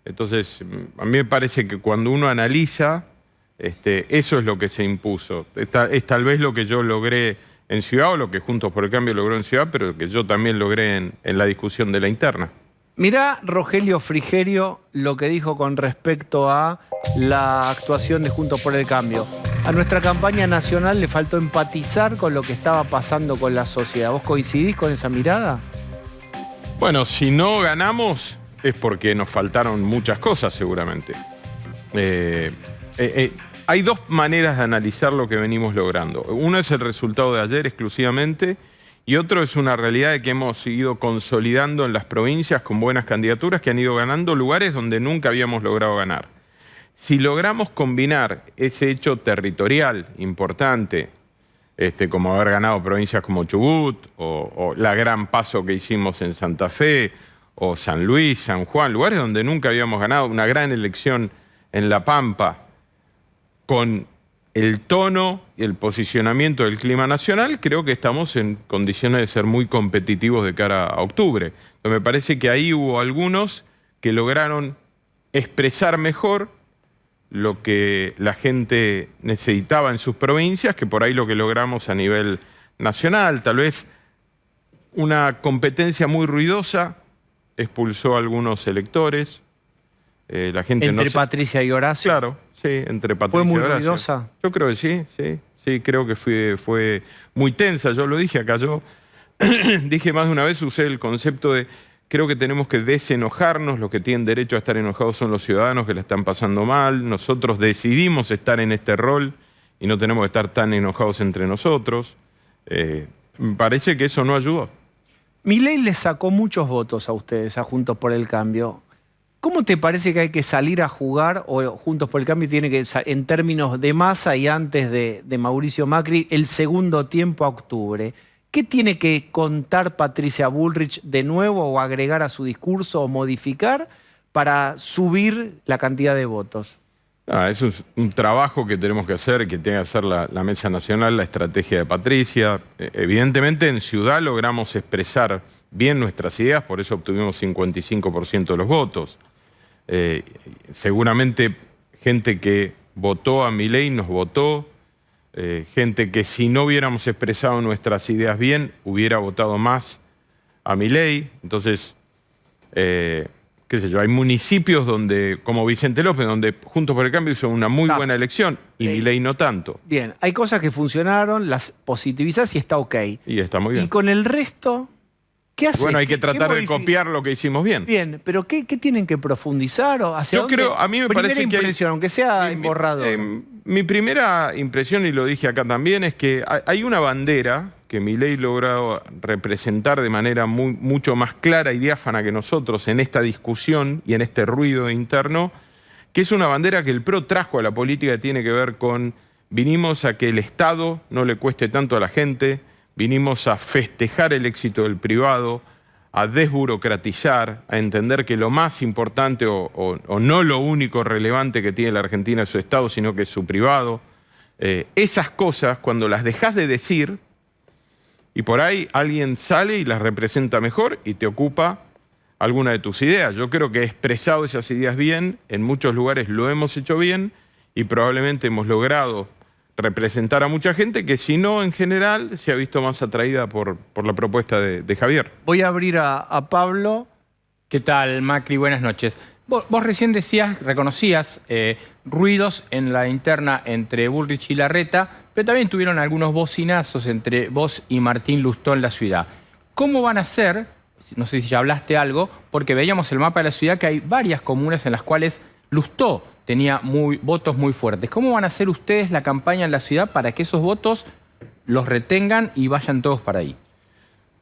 Entonces, a mí me parece que cuando uno analiza, eso es lo que se impuso. Es tal vez lo que yo logré en Ciudad, o lo que Juntos por el Cambio logró en Ciudad, pero que yo también logré en la discusión de la interna. Mirá, Rogelio Frigerio, lo que dijo con respecto a la actuación de Juntos por el Cambio. A nuestra campaña nacional le faltó empatizar con lo que estaba pasando con la sociedad. ¿Vos coincidís con esa mirada? Bueno, si no ganamos es porque nos faltaron muchas cosas seguramente. Hay dos maneras de analizar lo que venimos logrando. Uno es el resultado de ayer exclusivamente y otro es una realidad de que hemos seguido consolidando en las provincias con buenas candidaturas que han ido ganando lugares donde nunca habíamos logrado ganar. Si logramos combinar ese hecho territorial importante, como haber ganado provincias como Chubut o la gran paso que hicimos en Santa Fe o San Luis, San Juan, lugares donde nunca habíamos ganado, una gran elección en La Pampa, con el tono y el posicionamiento del clima nacional, creo que estamos en condiciones de ser muy competitivos de cara a octubre. Entonces, me parece que ahí hubo algunos que lograron expresar mejor lo que la gente necesitaba en sus provincias, que por ahí lo que logramos a nivel nacional. Tal vez una competencia muy ruidosa expulsó a algunos electores. La gente ¿Entre Patricia y Horacio? Claro, sí, entre Patricia ¿Fue muy y Horacio. ruidosa? Yo creo que sí, sí, creo que fue muy tensa. Yo lo dije acá, yo dije más de una vez, usé el concepto de creo que tenemos que desenojarnos, los que tienen derecho a estar enojados son los ciudadanos que la están pasando mal, nosotros decidimos estar en este rol y no tenemos que estar tan enojados entre nosotros. Me parece que eso no ayudó. Milei le sacó muchos votos a ustedes, a Juntos por el Cambio. ¿Cómo te parece que hay que salir a jugar, o Juntos por el Cambio tiene que, en términos de masa y antes de Mauricio Macri, el segundo tiempo a octubre? ¿Qué tiene que contar Patricia Bullrich de nuevo o agregar a su discurso o modificar para subir la cantidad de votos? Eso es un trabajo que tenemos que hacer, que tiene que hacer la Mesa Nacional, la estrategia de Patricia. Evidentemente en Ciudad logramos expresar bien nuestras ideas, por eso obtuvimos 55% de los votos. Seguramente gente que votó a Milei nos votó, gente que si no hubiéramos expresado nuestras ideas bien, hubiera votado más a Milei. Entonces, qué sé yo, hay municipios donde, como Vicente López, donde Juntos por el Cambio hizo una muy buena elección y Milei no tanto. Bien, hay cosas que funcionaron, las positivizás y está ok. Y está muy bien. Y con el resto, ¿qué haces? Bueno, hay que tratar de copiar lo que hicimos bien. Bien, pero ¿qué tienen que profundizar? ¿O hacia dónde? Creo, a mí me parece que impresión, aunque sea en borrador. Mi primera impresión, y lo dije acá también, es que hay una bandera que Milei logró representar de manera mucho más clara y diáfana que nosotros en esta discusión y en este ruido interno, que es una bandera que el PRO trajo a la política, que tiene que ver con vinimos a que el Estado no le cueste tanto a la gente, vinimos a festejar el éxito del privado, a desburocratizar, a entender que lo más importante o no lo único relevante que tiene la Argentina es su Estado, sino que es su privado. Esas cosas, cuando las dejas de decir, y por ahí alguien sale y las representa mejor y te ocupa alguna de tus ideas. Yo creo que he expresado esas ideas bien, en muchos lugares lo hemos hecho bien y probablemente hemos logrado representar a mucha gente que si no, en general, se ha visto más atraída por la propuesta de Javier. Voy a abrir a Pablo. ¿Qué tal, Macri? Buenas noches. Vos recién reconocías ruidos en la interna entre Bullrich y Larreta, pero también tuvieron algunos bocinazos entre vos y Martín Lustó en la ciudad. ¿Cómo van a hacer? No sé si ya hablaste algo, porque veíamos el mapa de la ciudad que hay varias comunas en las cuales Lustó tenía votos muy fuertes. ¿Cómo van a hacer ustedes la campaña en la ciudad para que esos votos los retengan y vayan todos para ahí?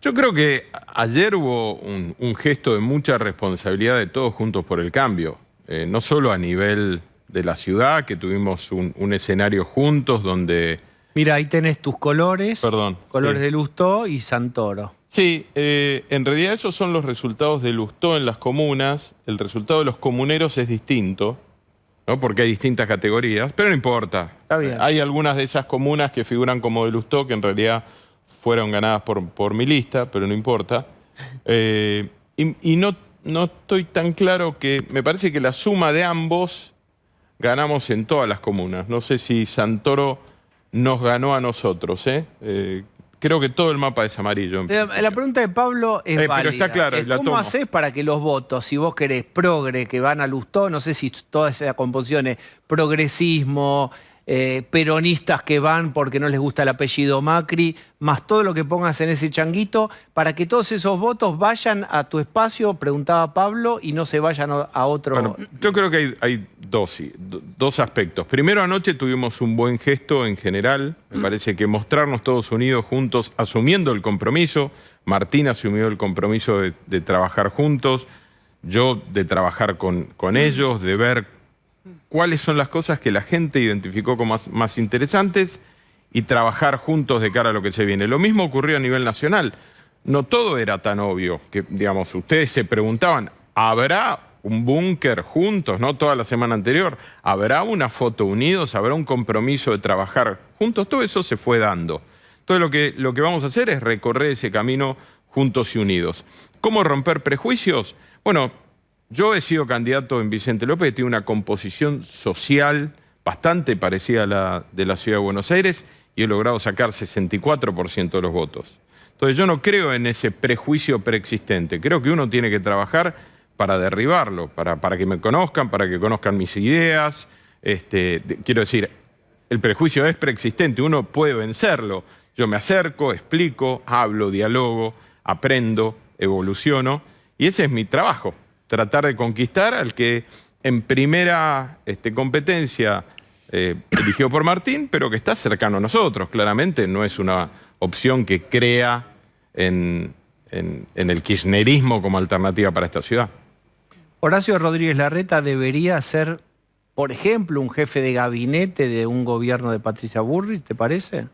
Yo creo que ayer hubo un gesto de mucha responsabilidad de todos Juntos por el Cambio. No solo a nivel de la ciudad, que tuvimos un escenario juntos donde... Mira, ahí tenés tus colores. Perdón. Colores de Lustó y Santoro. Sí, en realidad esos son los resultados de Lustó en las comunas. El resultado de los comuneros es distinto, ¿no? Porque hay distintas categorías, pero no importa. Está bien. Hay algunas de esas comunas que figuran como de Lustó, que en realidad fueron ganadas por mi lista, pero no importa. Y no estoy tan claro que... Me parece que la suma de ambos ganamos en todas las comunas. No sé si Santoro nos ganó a nosotros, creo que todo el mapa es amarillo. La pregunta de Pablo es válida. Pero está claro, la ¿Cómo tomo. hacés para que los votos, si vos querés progre, que van a Lustó, no sé si toda esa composición es progresismo, peronistas que van porque no les gusta el apellido Macri, más todo lo que pongas en ese changuito, para que todos esos votos vayan a tu espacio, preguntaba Pablo, y no se vayan a otro. Bueno, yo creo que hay dos aspectos. Primero, anoche tuvimos un buen gesto en general. Me parece que mostrarnos todos unidos juntos, asumiendo el compromiso. Martín asumió el compromiso de trabajar juntos, yo de trabajar con ellos, de ver cuáles son las cosas que la gente identificó como más interesantes y trabajar juntos de cara a lo que se viene. Lo mismo ocurrió a nivel nacional. No todo era tan obvio, que digamos, ustedes se preguntaban, ¿habrá un búnker juntos, no toda la semana anterior? ¿Habrá una foto unidos? ¿Habrá un compromiso de trabajar juntos? Todo eso se fue dando. Entonces lo que vamos a hacer es recorrer ese camino juntos y unidos. ¿Cómo romper prejuicios? Bueno, yo he sido candidato en Vicente López, que tiene una composición social bastante parecida a la de la Ciudad de Buenos Aires y he logrado sacar 64% de los votos. Entonces yo no creo en ese prejuicio preexistente. Creo que uno tiene que trabajar para derribarlo, para que me conozcan, para que conozcan mis ideas. Quiero decir, el prejuicio es preexistente, uno puede vencerlo. Yo me acerco, explico, hablo, dialogo, aprendo, evoluciono y ese es mi trabajo. Tratar de conquistar al que en primera competencia eligió por Martín, pero que está cercano a nosotros. Claramente no es una opción que crea en el kirchnerismo como alternativa para esta ciudad. Horacio Rodríguez Larreta debería ser, por ejemplo, un jefe de gabinete de un gobierno de Patricia Bullrich, ¿te parece?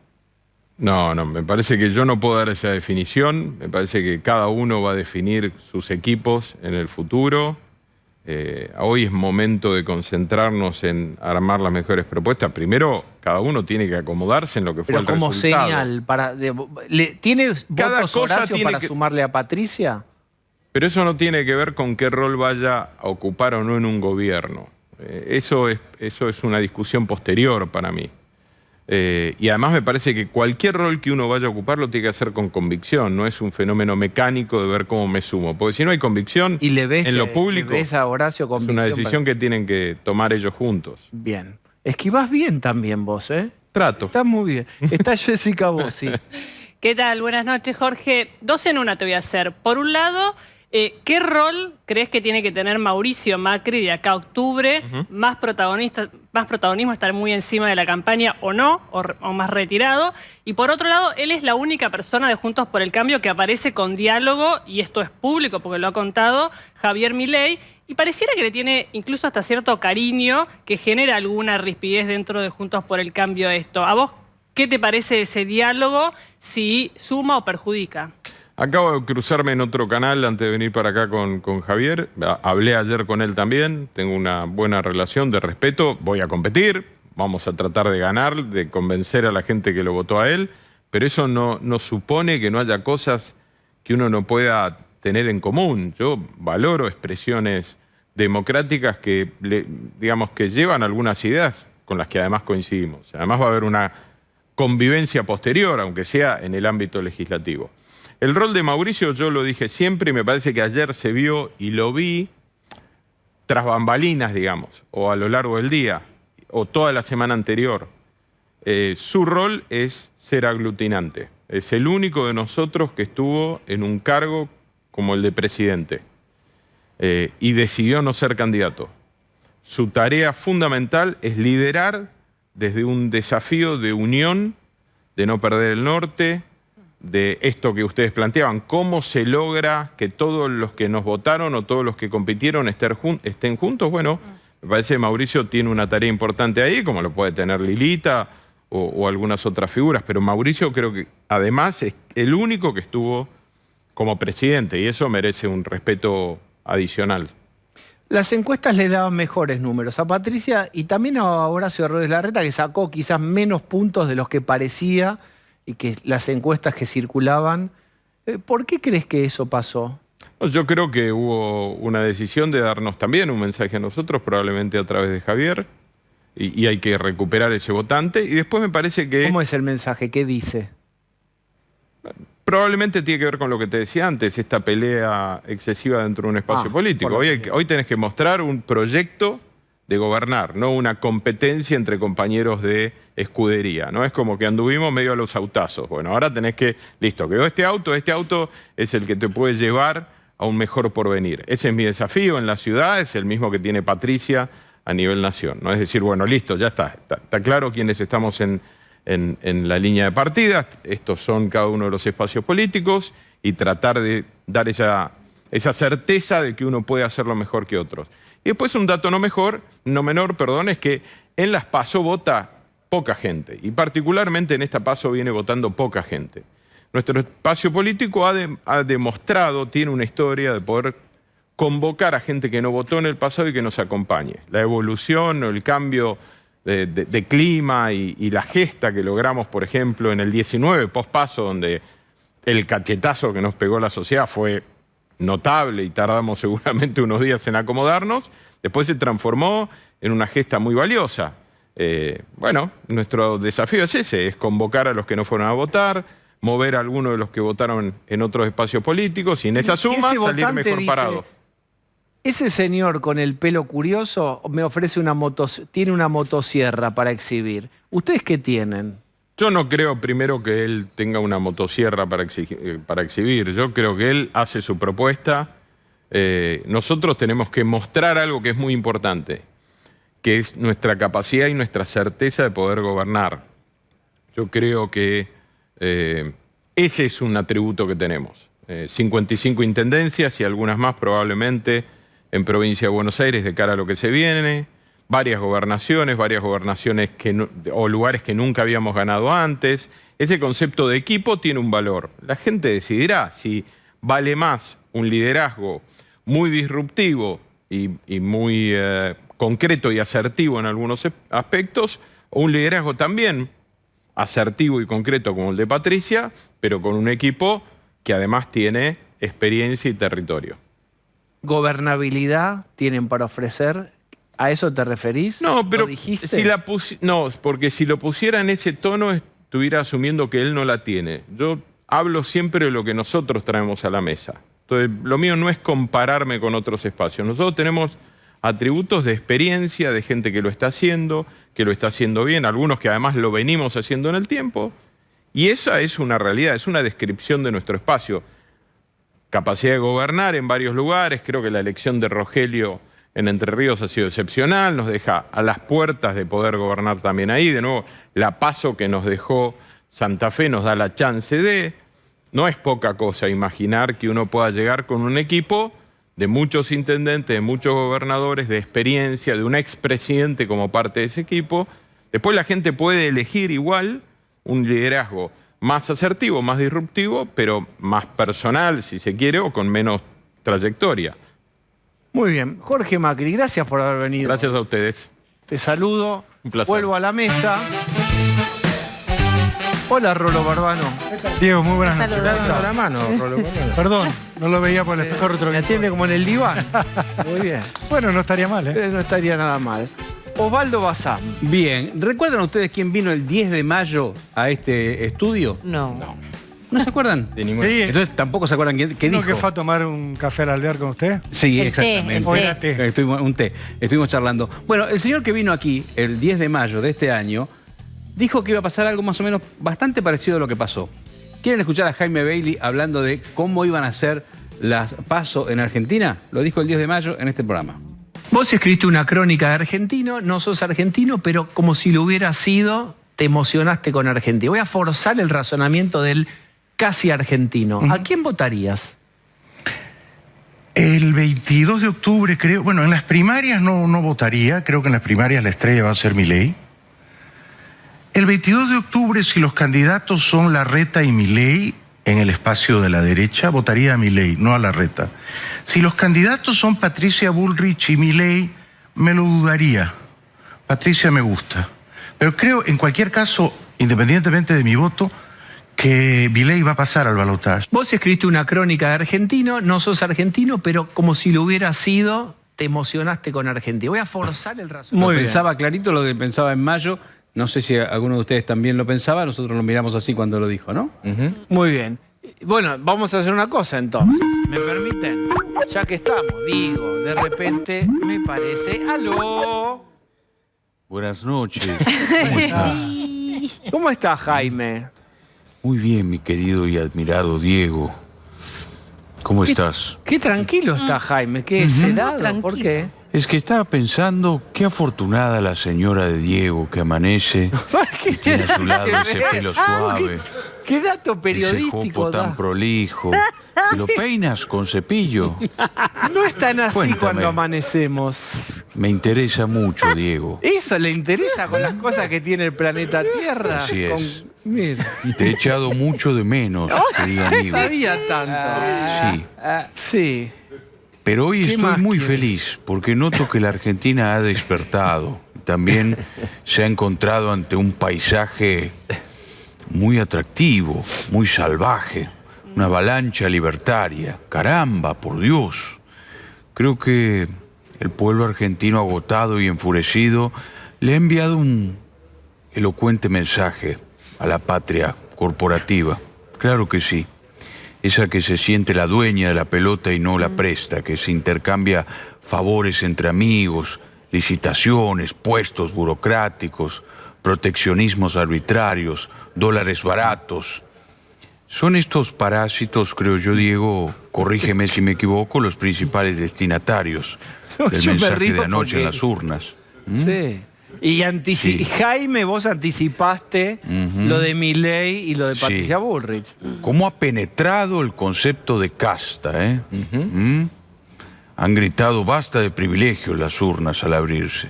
No, me parece que yo no puedo dar esa definición. Me parece que cada uno va a definir sus equipos en el futuro. Hoy es momento de concentrarnos en armar las mejores propuestas. Primero, cada uno tiene que acomodarse en lo que fue el resultado. Pero como señal, ¿tiene votos Horacio para sumarle a Patricia? Pero eso no tiene que ver con qué rol vaya a ocupar o no en un gobierno. Eso es una discusión posterior para mí. Y además me parece que cualquier rol que uno vaya a ocupar lo tiene que hacer con convicción, no es un fenómeno mecánico de ver cómo me sumo. Porque si no hay convicción en lo público, ¿le ves a Horacio convicción? Es una decisión que tienen que tomar ellos juntos. Bien. Esquivás bien también vos, ¿eh? Trato. Estás muy bien. Está Jessica Bossi. ¿Qué tal? Buenas noches, Jorge. 2 en 1 te voy a hacer. Por un lado, ¿qué rol crees que tiene que tener Mauricio Macri de acá a octubre? ¿Más protagonismo, estar muy encima de la campaña o no? ¿O más retirado? Y por otro lado, él es la única persona de Juntos por el Cambio que aparece con diálogo, y esto es público porque lo ha contado Javier Milei, y pareciera que le tiene incluso hasta cierto cariño, que genera alguna rispidez dentro de Juntos por el Cambio esto. ¿A vos qué te parece ese diálogo? ¿Si suma o perjudica? Acabo de cruzarme en otro canal antes de venir para acá con Javier. Hablé ayer con él también. Tengo una buena relación de respeto. Voy a competir. Vamos a tratar de ganar, de convencer a la gente que lo votó a él. Pero eso no supone que no haya cosas que uno no pueda tener en común. Yo valoro expresiones democráticas que, digamos, que llevan algunas ideas con las que además coincidimos. Además va a haber una convivencia posterior, aunque sea en el ámbito legislativo. El rol de Mauricio, yo lo dije siempre y me parece que ayer se vio y lo vi tras bambalinas, digamos, o a lo largo del día, o toda la semana anterior. Su rol es ser aglutinante. Es el único de nosotros que estuvo en un cargo como el de presidente y decidió no ser candidato. Su tarea fundamental es liderar desde un desafío de unión, de no perder el norte, de esto que ustedes planteaban, cómo se logra que todos los que nos votaron o todos los que compitieron estén juntos. Bueno, me parece que Mauricio tiene una tarea importante ahí, como lo puede tener Lilita o algunas otras figuras, pero Mauricio creo que además es el único que estuvo como presidente y eso merece un respeto adicional. Las encuestas le daban mejores números a Patricia y también a Horacio Rodríguez Larreta, que sacó quizás menos puntos de los que parecía y que las encuestas que circulaban. ¿Por qué crees que eso pasó? Yo creo que hubo una decisión de darnos también un mensaje a nosotros, probablemente a través de Javier, y hay que recuperar ese votante. Y después me parece que... ¿Cómo es el mensaje? ¿Qué dice? Probablemente tiene que ver con lo que te decía antes, esta pelea excesiva dentro de un espacio político. Hoy tenés que mostrar un proyecto de gobernar, no una competencia entre compañeros de escudería, ¿no? Es como que anduvimos medio a los autazos. Bueno, ahora tenés que, listo, quedó este auto es el que te puede llevar a un mejor porvenir. Ese es mi desafío en la ciudad, es el mismo que tiene Patricia a nivel nación, ¿no? Es decir, bueno, listo, ya está claro quiénes estamos en la línea de partida, estos son cada uno de los espacios políticos y tratar de dar esa certeza de que uno puede hacerlo mejor que otros. Y después un dato no menor, es que en las PASO vota poca gente, y particularmente en esta PASO viene votando poca gente. Nuestro espacio político ha demostrado, tiene una historia de poder convocar a gente que no votó en el pasado y que nos acompañe. La evolución o el cambio de clima y la gesta que logramos, por ejemplo, en el 19 post-PASO, donde el cachetazo que nos pegó la sociedad fue notable y tardamos seguramente unos días en acomodarnos, después se transformó en una gesta muy valiosa. Bueno, nuestro desafío es ese, es convocar a los que no fueron a votar, mover a algunos de los que votaron en otros espacios políticos y en esa suma salir mejor parado. Ese señor con el pelo curioso me ofrece tiene una motosierra para exhibir. ¿Ustedes qué tienen? Yo no creo primero que él tenga una motosierra para exhibir. Yo creo que él hace su propuesta. Nosotros tenemos que mostrar algo que es muy importante, que es nuestra capacidad y nuestra certeza de poder gobernar. Yo creo que ese es un atributo que tenemos. 55 intendencias y algunas más probablemente en provincia de Buenos Aires de cara a lo que se viene, varias gobernaciones o lugares que nunca habíamos ganado antes. Ese concepto de equipo tiene un valor. La gente decidirá si vale más un liderazgo muy disruptivo y muy concreto y asertivo en algunos aspectos, o un liderazgo también asertivo y concreto como el de Patricia, pero con un equipo que además tiene experiencia y territorio. ¿Gobernabilidad tienen para ofrecer? ¿A eso te referís? No, pero ¿Lo dijiste? No, porque si lo pusiera en ese tono estuviera asumiendo que él no la tiene. Yo hablo siempre de lo que nosotros traemos a la mesa. Entonces, lo mío no es compararme con otros espacios. Nosotros tenemos atributos de experiencia, de gente que lo está haciendo bien, algunos que además lo venimos haciendo en el tiempo, y esa es una realidad, es una descripción de nuestro espacio. Capacidad de gobernar en varios lugares, creo que la elección de Rogelio en Entre Ríos ha sido excepcional, nos deja a las puertas de poder gobernar también ahí. De nuevo, la PASO que nos dejó Santa Fe nos da la chance de... No es poca cosa imaginar que uno pueda llegar con un equipo de muchos intendentes, de muchos gobernadores, de experiencia, de un expresidente como parte de ese equipo. Después la gente puede elegir igual un liderazgo más asertivo, más disruptivo, pero más personal, si se quiere, o con menos trayectoria. Muy bien. Jorge Macri, gracias por haber venido. Gracias a ustedes. Te saludo. Un placer. Vuelvo a la mesa. Hola, Rolo Barbano. Diego, muy buenas noches. Dando la mano, Rolo. Perdón, no lo veía por el espejo Me retrovisor. atiende como en el diván. Muy bien. Bueno, no estaría mal, ¿eh? No estaría nada mal. Osvaldo Bazán. Bien, ¿recuerdan ustedes quién vino el 10 de mayo a este estudio? No. ¿No se acuerdan? De ninguna. Sí, Entonces tampoco se acuerdan qué ¿no dijo. que fue a tomar un café al alvear con usted? Sí, El té, exactamente. el O era té. Estuvimos charlando. Bueno, el señor que vino aquí el 10 de mayo de este año dijo que iba a pasar algo más o menos bastante parecido a lo que pasó. ¿Quieren escuchar a Jaime Bailey hablando de cómo iban a ser las PASO en Argentina? Lo dijo el 10 de mayo en este programa. Vos escribiste una crónica de argentino, no sos argentino, pero como si lo hubiera sido, te emocionaste con Argentina. Voy a forzar el razonamiento del casi argentino. ¿A quién votarías? El 22 de octubre creo, bueno, en las primarias no votaría, creo que en las primarias la estrella va a ser Milei. El 22 de octubre, si los candidatos son Larreta y Milei en el espacio de la derecha, votaría a Milei, no a Larreta. Si los candidatos son Patricia Bullrich y Milei, me lo dudaría. Patricia me gusta. Pero creo, en cualquier caso, independientemente de mi voto, que Milei va a pasar al balotaje. Vos escribiste una crónica de argentino, no sos argentino, pero como si lo hubiera sido, te emocionaste con Argentina. Voy a forzar el razonamiento. Lo pensaba clarito lo que pensaba en mayo. No sé si alguno de ustedes también lo pensaba. Nosotros lo miramos así cuando lo dijo, ¿no? Muy bien. Bueno, vamos a hacer una cosa entonces. ¿Me permiten? Ya que estamos, digo, de repente me parece... ¡Aló! Buenas noches. ¿Cómo está? ¿Cómo está, Jaime? Muy bien, mi querido y admirado Diego. ¿Cómo estás? Qué tranquilo está, Jaime. Qué sedado. ¿Por qué? Es que estaba pensando qué afortunada la señora de Diego que amanece y tiene a su lado ese pelo suave, ¿Qué dato ese periodístico jopo tan da? prolijo. ¿Lo peinas con cepillo? No es tan así Cuéntame. cuando amanecemos. Me interesa mucho, Diego. ¿Eso le interesa con las cosas que tiene el planeta Tierra? Así es. Mira, Te he echado mucho de menos, querido no amigo. sabía tanto. Sí. Sí. Pero hoy ¿Qué estoy más muy quiere? feliz porque noto que la Argentina ha despertado. También se ha encontrado ante un paisaje muy atractivo, muy salvaje, una avalancha libertaria. Caramba, por Dios. Creo que el pueblo argentino agotado y enfurecido le ha enviado un elocuente mensaje a la patria corporativa. Claro que sí. Esa que se siente la dueña de la pelota y no la presta, que se intercambia favores entre amigos, licitaciones, puestos burocráticos, proteccionismos arbitrarios, dólares baratos. Son estos parásitos, creo yo, Diego, corrígeme si me equivoco, los principales destinatarios del Yo me mensaje río de anoche porque- en las urnas. Sí. Y Sí. Jaime, vos anticipaste lo de Milei y lo de Sí. Patricia Bullrich. ¿Cómo ha penetrado el concepto de casta, eh? Han gritado basta de privilegios las urnas al abrirse.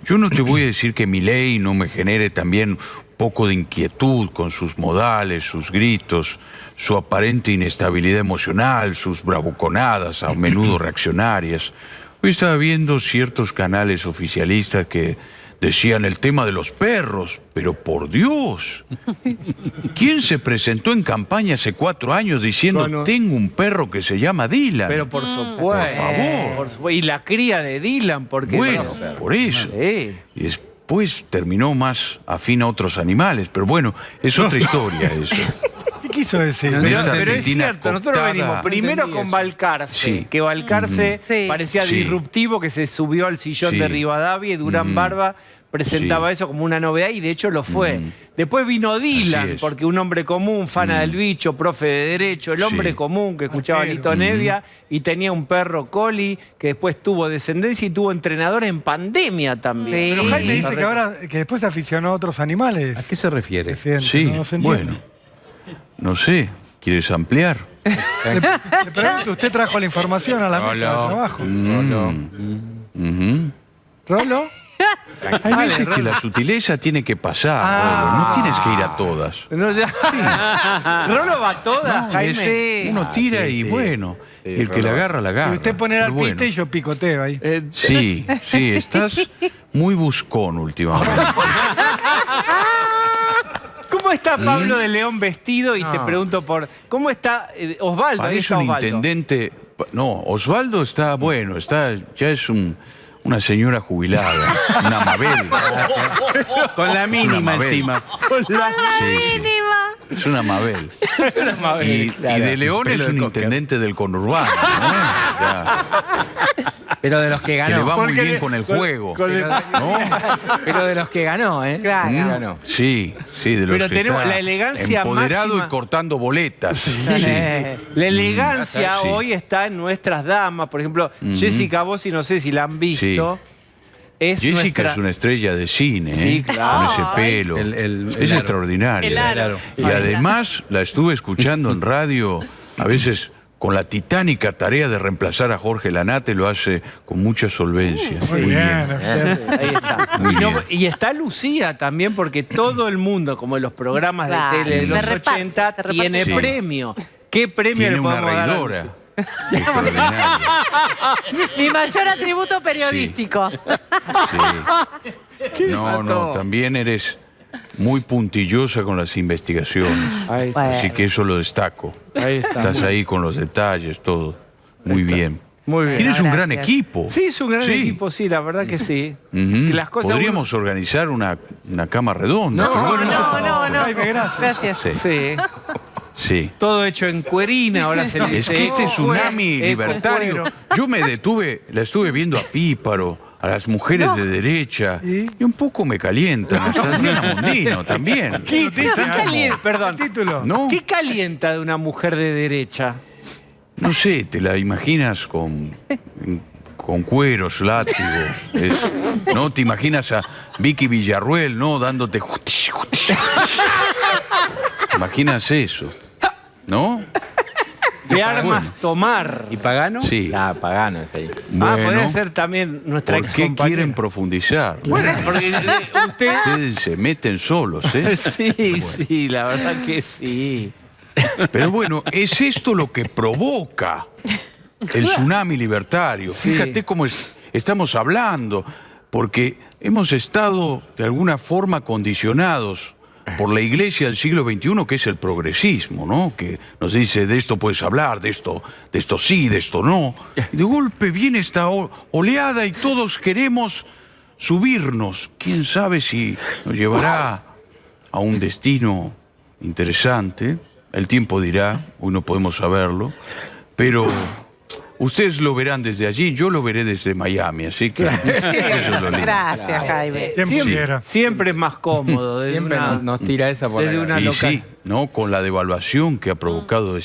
Yo no te voy a decir que Milei no me genere también un poco de inquietud con sus modales, sus gritos, su aparente inestabilidad emocional, sus bravuconadas a menudo reaccionarias. Hoy estaba viendo ciertos canales oficialistas que decían el tema de los perros, pero por Dios, ¿quién se presentó en campaña hace 4 años diciendo No, no. tengo un perro que se llama Dylan? Pero por supuesto. Por favor. Por supuesto. Y la cría de Dylan, porque... Bueno, por eso. Sí. Y después terminó más afín a otros animales, pero bueno, es otra historia eso. ¿Qué quiso decir? No, Pero, esta pero es Argentina cierto, nosotros cooptada. venimos primero Entendí con eso. Balcarce, Sí. que Balcarce Sí. parecía Sí. disruptivo, que se subió al sillón Sí. de Rivadavia y Durán Barba presentaba eso como una novedad y de hecho lo fue. Después vino Dylan, Así es. porque un hombre común, fana del bicho, profe de derecho, el hombre Sí. común que escuchaba a Arquero. Lito Nevia y tenía un perro collie que después tuvo descendencia y tuvo entrenador en pandemia también. Sí. Pero Jaime dice que ahora, que después se aficionó a otros animales. ¿A qué se refiere? Presidente, Sí, no se entiende. bueno, no sé, ¿quieres ampliar? Le pregunto, usted trajo la información a la mesa de trabajo. ¿Rolo? Hay veces que la sutileza tiene que pasar, Rolo, no tienes que ir a todas. No, ya- ¿Rolo va a todas, No, Jaime? es- uno tira y bueno, y el que la agarra, la agarra. Y usted pone Pero al bueno. piste y yo picoteo ahí. Sí, sí, estás muy buscón últimamente. ¿Cómo está Pablo de León vestido? Y te pregunto por... ¿Cómo está Osvaldo? Ahí Parece está un Osvaldo. intendente... No, Osvaldo está bueno, ya es una señora jubilada, una Mabel. Con la mínima Mabel. encima. Sí, sí. Es una Mabel. Y de León es un intendente del conurbano, ¿no? Ya, Pero de los que que le ganó. va muy Porque bien le- con el juego. Pero, ¿no? pero de los que ganó, ¿eh? Claro. Ganó. Sí, sí, de los Pero que tenemos está la elegancia empoderado máxima. y cortando boletas. La elegancia Sí. hoy está en nuestras damas. Por ejemplo, Jessica Bossi, no sé si la han visto. Es Jessica nuestra... es una estrella de cine, Sí, ¿eh? claro. Con ese pelo. Es aro. extraordinaria. El aro. Y además la estuve escuchando en radio, a veces con la titánica tarea de reemplazar a Jorge Lanate, lo hace con mucha solvencia. Muy bien, Ahí está. Muy Y, no- bien. y está Lucía también, porque todo el mundo, como en los programas Claro, de tele de se los reparte, 80, se reparte. tiene Sí. premio. ¿Qué premio Tiene le una podemos dar a reidora Lucía? extraordinaria. Mi mayor atributo periodístico. Sí. No, no, también eres muy puntillosa con las investigaciones. Ahí está. Así que eso lo destaco. Ahí está. Estás ahí con los detalles, todo. Muy bien. Muy bien. Tienes un gran Gracias. equipo. Sí, es un gran Sí. equipo, sí, la verdad que sí. Ujú. Que las cosas Podríamos organizar una cama redonda. pero bueno, eso- No. Jaime, gracias. Gracias. Sí. Sí. Sí. Todo hecho en cuerina, ahora se le Es dice que este tsunami eco libertario, cuero. yo me detuve, la estuve viendo a Píparo, a las mujeres de derecha, y un poco me calientan, hasta Diana Mondino también. ¿Qué calienta? Perdón. ¿No? ¿Qué calienta de una mujer de derecha? No sé, te la imaginas con cueros, látigo. ¿No? Te imaginas a Vicky Villarruel, ¿no? Dándote... Imaginas eso, ¿no? De armas tomar. ¿Y Pagano? Sí. Ah, Pagano es ahí. Podría ser también nuestra ¿Por qué quieren profundizar? Bueno, porque usted... Ustedes se meten solos, ¿eh? Sí, la verdad que sí. Pero bueno, es esto lo que provoca el tsunami libertario. Sí. Fíjate cómo estamos hablando, porque hemos estado de alguna forma condicionados por la iglesia del siglo XXI, que es el progresismo, ¿no? Que nos dice, de esto puedes hablar, de esto sí, de esto no. Y de golpe viene esta oleada y todos queremos subirnos. ¿Quién sabe si nos llevará a un destino interesante? El tiempo dirá, hoy no podemos saberlo, pero ustedes lo verán desde allí, yo lo veré desde Miami, así que eso es lo lindo. Gracias, Jaime. Siempre es más cómodo. Desde Siempre nos tira esa por desde la una Y local. sí, ¿no? Con la devaluación que ha provocado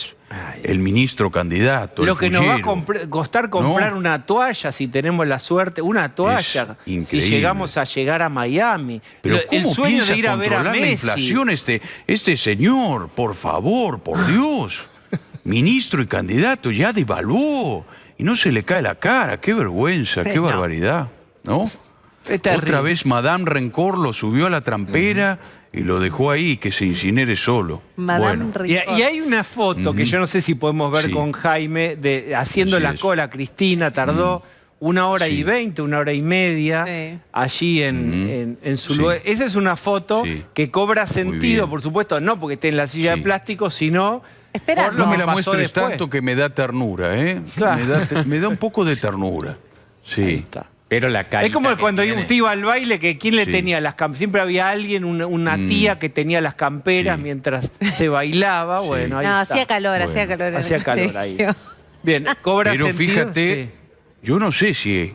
el ministro candidato, Lo el que nos va a fullero. costar comprar ¿No? una toalla, si tenemos la suerte, una toalla, si increíble. llegamos a llegar a Miami. Pero El ¿cómo sueño piensa de ir a ver a controlar la Messi. inflación este señor? Por favor, por Dios. Ministro y candidato ya devaluó y no se le cae la cara. Qué vergüenza, qué barbaridad, ¿no? Es terrible. Otra vez Madame Rencor lo subió a la trampera y lo dejó ahí, que se incinere solo. Madame Y hay una foto que yo no sé si podemos ver Sí. con Jaime, haciendo Así la es. cola. Cristina tardó 1 hora y Sí. 20, 1 hora y media, Sí. allí en su Sí. lugar. Esa es una foto Sí. que cobra sentido, bien. por supuesto, no porque esté en la silla Sí. de plástico, sino... Espera, por No lo me que la pasó muestres después. tanto que me da ternura, ¿eh? Claro. Me da un poco de ternura. Sí. Ahí está. Pero la carita Es como que cuando tiene. usted iba al baile, que ¿quién le Sí. tenía las camperas? Siempre había alguien, una tía que tenía las camperas Sí. mientras se bailaba. Sí. Bueno, ahí No, está. hacía calor, Bueno. hacía calor. en el Hacía calor ahí. colegio. Bien, cobra Pero sentido. fíjate, Sí. yo no sé si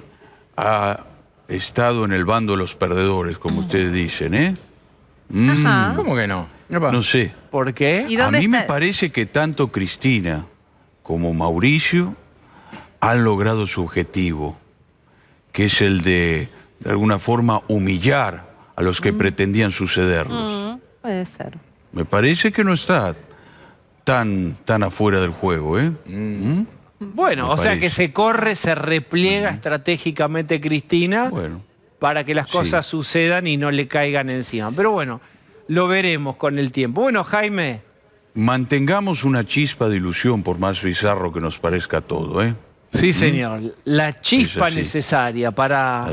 ha estado en el bando de los perdedores, como ustedes dicen, ¿eh? Ajá. ¿Cómo que no? No sé. ¿Por qué? ¿Y A dónde mí me está? parece que tanto Cristina como Mauricio han logrado su objetivo, que es el de alguna forma, humillar a los que pretendían sucederlos. Puede ser. Me parece que no está tan afuera del juego, ¿eh? Bueno, Me o sea parece. que se corre, se repliega estratégicamente Cristina Bueno, para que las cosas sucedan y no le caigan encima. Pero bueno, lo veremos con el tiempo. Bueno, Jaime. mantengamos una chispa de ilusión, por más bizarro que nos parezca todo, ¿eh? Sí, señor. La chispa Es así. necesaria para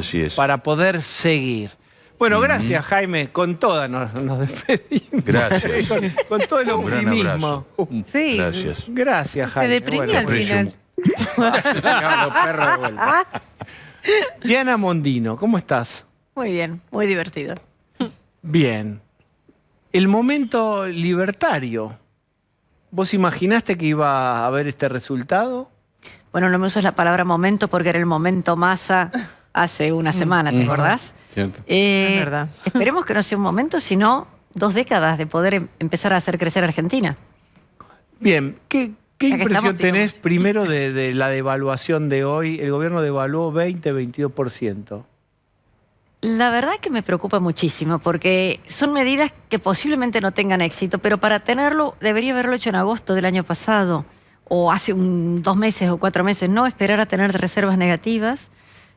poder seguir. Bueno, gracias, Jaime. Con toda nos despedimos. Gracias. con todo el Un gran optimismo. abrazo. Sí. Gracias. Gracias, Se Jaime. deprimió al aprecio final. Diana Mondino, ¿cómo estás? Muy bien, muy divertido. Bien. El momento libertario. ¿Vos imaginaste que iba a haber este resultado? Bueno, no me usas la palabra momento porque era el momento Massa hace una semana, ¿te acordás? Cierto. Es verdad. Esperemos que no sea un momento, sino 2 décadas de poder empezar a hacer crecer a Argentina. Bien, ¿qué que impresión estamos, tenés digamos. primero de la devaluación de hoy? El gobierno devaluó 22%. La verdad que me preocupa muchísimo porque son medidas que posiblemente no tengan éxito, pero para tenerlo debería haberlo hecho en agosto del año pasado o hace 2 meses o 4 meses, no esperar a tener reservas negativas,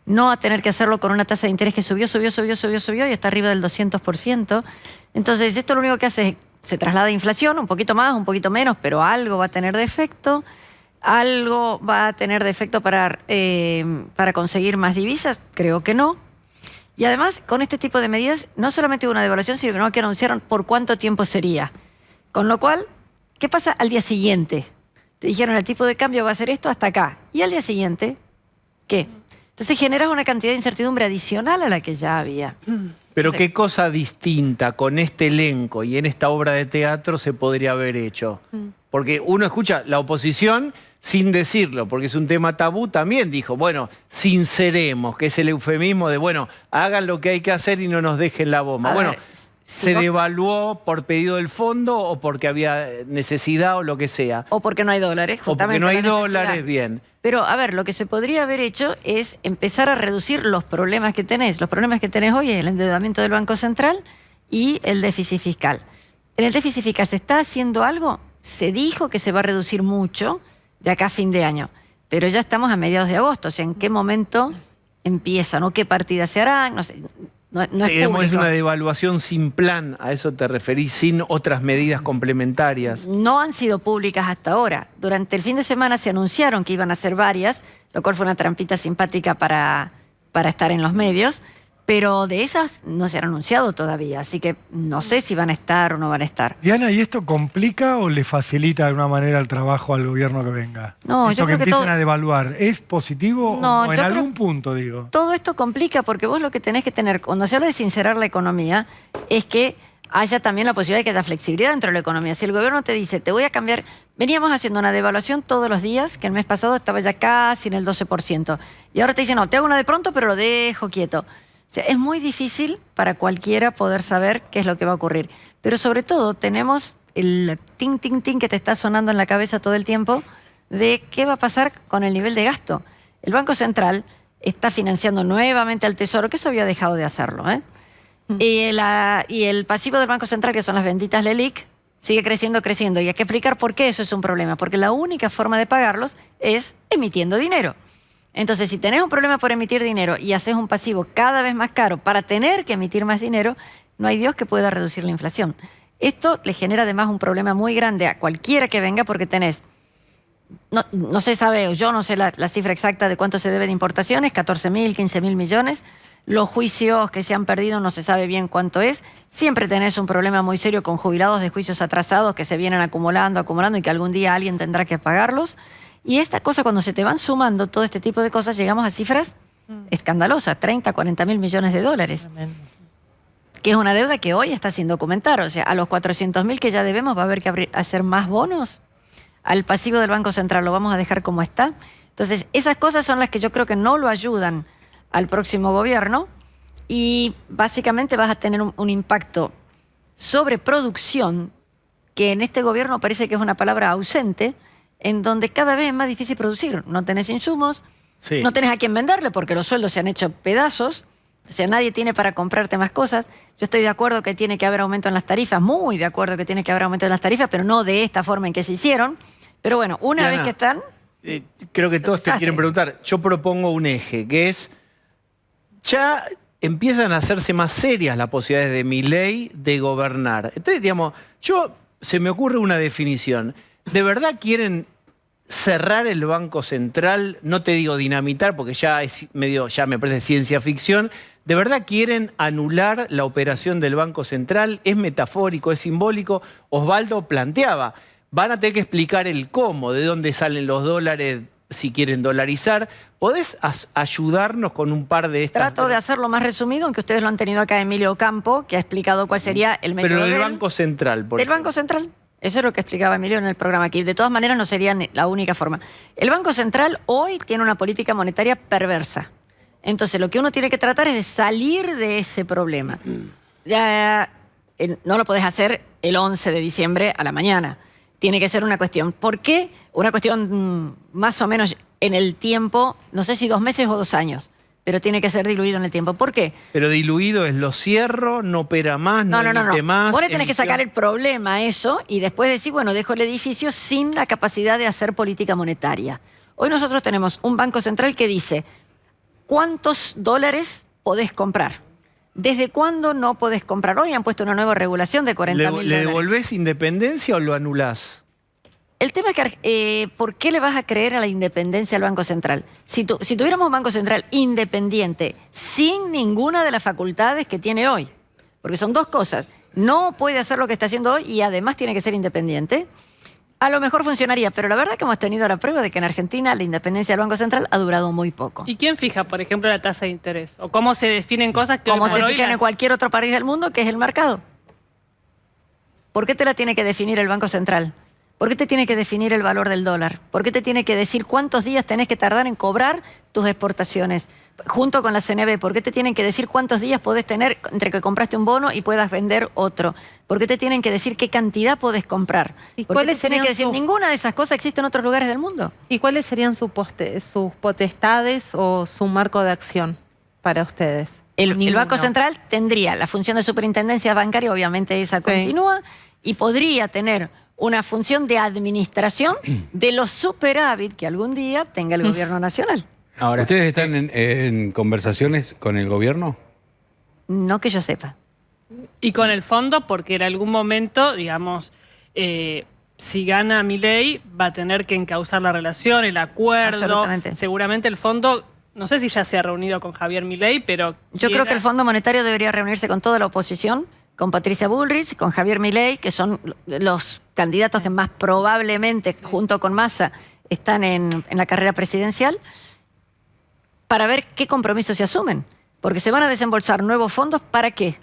no a tener que hacerlo con una tasa de interés que subió y está arriba del 200%. Entonces esto lo único que hace es se traslada a inflación, un poquito más, un poquito menos, pero algo va a tener de efecto. ¿Algo va a tener de efecto para conseguir más divisas? Creo que no. Y además, con este tipo de medidas, no solamente hubo una devaluación, sino que anunciaron por cuánto tiempo sería. Con lo cual, ¿qué pasa al día siguiente? Te dijeron, el tipo de cambio va a ser esto hasta acá. ¿Y al día siguiente? ¿Qué? Entonces generas una cantidad de incertidumbre adicional a la que ya había. Pero Sí. ¿qué cosa distinta con este elenco y en esta obra de teatro se podría haber hecho? Porque uno escucha la oposición sin decirlo, porque es un tema tabú, también dijo, bueno, sinceremos, que es el eufemismo de, bueno, hagan lo que hay que hacer y no nos dejen la bomba. A Bueno, ver, ¿se vos- devaluó por pedido del fondo o porque había necesidad o lo que sea? O porque no hay dólares, O porque justamente no hay la necesidad. dólares, bien. Pero, a ver, lo que se podría haber hecho es empezar a reducir los problemas que tenés. Los problemas que tenés hoy es el endeudamiento del Banco Central y el déficit fiscal. En el déficit fiscal, ¿se está haciendo algo? Se dijo que se va a reducir mucho de acá a fin de año, pero ya estamos a mediados de agosto. O sea, ¿en qué momento empiezan o qué partidas se harán? No sé, no es Digamos, es público. una devaluación sin plan, a eso te referís, sin otras medidas complementarias. No han sido públicas hasta ahora. Durante el fin de semana se anunciaron que iban a ser varias, lo cual fue una trampita simpática para estar en los medios, pero de esas no se han anunciado todavía, así que no sé si van a estar o no van a estar. Diana, ¿y esto complica o le facilita de alguna manera el trabajo al gobierno que venga? No, esto yo que creo que empiecen todo- a devaluar, ¿es positivo No, o en yo creo- algún punto, digo? Todo esto complica porque vos lo que tenés que tener, cuando se habla de sincerar la economía, es que haya también la posibilidad de que haya flexibilidad dentro de la economía. Si el gobierno te dice, te voy a cambiar, veníamos haciendo una devaluación todos los días, que el mes pasado estaba ya casi en el 12%, y ahora te dicen, no, te hago una de pronto, pero lo dejo quieto. O sea, es muy difícil para cualquiera poder saber qué es lo que va a ocurrir. Pero sobre todo tenemos el ting, ting, ting que te está sonando en la cabeza todo el tiempo de qué va a pasar con el nivel de gasto. El Banco Central está financiando nuevamente al Tesoro, que eso había dejado de hacerlo, ¿eh? Y el pasivo del Banco Central, que son las benditas LELIQ, sigue creciendo, creciendo. Y hay que explicar por qué eso es un problema. Porque la única forma de pagarlos es emitiendo dinero. Entonces, si tenés un problema por emitir dinero y haces un pasivo cada vez más caro para tener que emitir más dinero, no hay Dios que pueda reducir la inflación. Esto le genera además un problema muy grande a cualquiera que venga porque tenés, no se sabe, o yo no sé la cifra exacta de cuánto se debe de importaciones, 14.000, 15.000 millones. Los juicios que se han perdido no se sabe bien cuánto es. Siempre tenés un problema muy serio con jubilados de juicios atrasados que se vienen acumulando, acumulando y que algún día alguien tendrá que pagarlos. Y esta cosa, cuando se te van sumando todo este tipo de cosas, llegamos a cifras escandalosas, 30, 40.000 millones de dólares. Que es una deuda que hoy está sin documentar. O sea, a los 400.000 que ya debemos va a haber que hacer más bonos. Al pasivo del Banco Central lo vamos a dejar como está. Entonces, esas cosas son las que yo creo que no lo ayudan al próximo gobierno y básicamente vas a tener un impacto sobre producción que en este gobierno parece que es una palabra ausente, en donde cada vez es más difícil producir. No tenés insumos, Sí. no tenés a quién venderle porque los sueldos se han hecho pedazos, o sea, nadie tiene para comprarte más cosas. Yo estoy de acuerdo que tiene que haber aumento en las tarifas, muy de acuerdo que tiene que haber aumento en las tarifas, pero no de esta forma en que se hicieron. Pero bueno, una Diana, vez que están... Creo que todos te desastre. quieren preguntar. Yo propongo un eje, que es, ya empiezan a hacerse más serias las posibilidades de Milei de gobernar. Entonces, digamos, se me ocurre una definición. ¿De verdad quieren cerrar el Banco Central? No te digo dinamitar, porque ya es medio, ya me parece ciencia ficción. ¿De verdad quieren anular la operación del Banco Central? ¿Es metafórico, es simbólico? Osvaldo planteaba, van a tener que explicar el cómo, de dónde salen los dólares si quieren dolarizar. ¿Podés ayudarnos con un par de estas? Trato de hacerlo más resumido, aunque ustedes lo han tenido acá Emilio Campo, que ha explicado cuál sería el método Pero del del Banco Central, por del ejemplo. Banco Central. Eso es lo que explicaba Emilio en el programa aquí. De todas maneras, no sería la única forma. El Banco Central hoy tiene una política monetaria perversa. Entonces, lo que uno tiene que tratar es de salir de ese problema. Ya, no lo podés hacer el 11 de diciembre a la mañana. Tiene que ser una cuestión. ¿Por qué? Una cuestión más o menos en el tiempo, no sé si 2 meses o 2 años, pero tiene que ser diluido en el tiempo. ¿Por qué? Pero diluido es lo cierro, no opera más, no emite más. Vos le tenés que emisión. sacar el problema a eso y después decir, bueno, dejo el edificio sin la capacidad de hacer política monetaria. Hoy nosotros tenemos un Banco Central que dice, ¿cuántos dólares podés comprar? ¿Desde cuándo no podés comprar? Hoy han puesto una nueva regulación de 40.000 ¿Le dólares. devolvés independencia o lo anulás? El tema es que, ¿por qué le vas a creer a la independencia al Banco Central? Si tuviéramos un Banco Central independiente, sin ninguna de las facultades que tiene hoy, porque son dos cosas, no puede hacer lo que está haciendo hoy y además tiene que ser independiente, A lo mejor funcionaría, pero la verdad que hemos tenido la prueba de que en Argentina la independencia del Banco Central ha durado muy poco. ¿Y quién fija, por ejemplo, la tasa de interés? ¿O cómo se definen cosas que Como hoy se por hoy fijan en las- cualquier otro país del mundo, que es el mercado? ¿Por qué te la tiene que definir el Banco Central? ¿Por qué te tiene que definir el valor del dólar? ¿Por qué te tiene que decir cuántos días tenés que tardar en cobrar tus exportaciones? Junto con la CNB, ¿por qué te tienen que decir cuántos días podés tener entre que compraste un bono y puedas vender otro? ¿Por qué te tienen que decir qué cantidad podés comprar? ¿Y ¿Por qué cuáles te tienen que serían decir sus- ninguna de esas cosas existe en otros lugares del mundo? ¿Y cuáles serían sus potestades o su marco de acción para ustedes? El Banco Ninguno. Central tendría la función de superintendencia bancaria, obviamente esa continúa, y podría tener una función de administración de los superávit que algún día tenga el gobierno nacional. Ahora, ¿ustedes están en conversaciones con el gobierno? No que yo sepa. Y con el fondo, porque en algún momento, digamos, si gana Milei, va a tener que encauzar la relación, el acuerdo. Absolutamente. Seguramente el fondo, no sé si ya se ha reunido con Javier Milei, pero... Yo creo que el Fondo Monetario debería reunirse con toda la oposición, con Patricia Bullrich, con Javier Milei, que son los candidatos que más probablemente, junto con Massa, están en la carrera presidencial, para ver qué compromisos se asumen. Porque se van a desembolsar nuevos fondos, ¿para qué?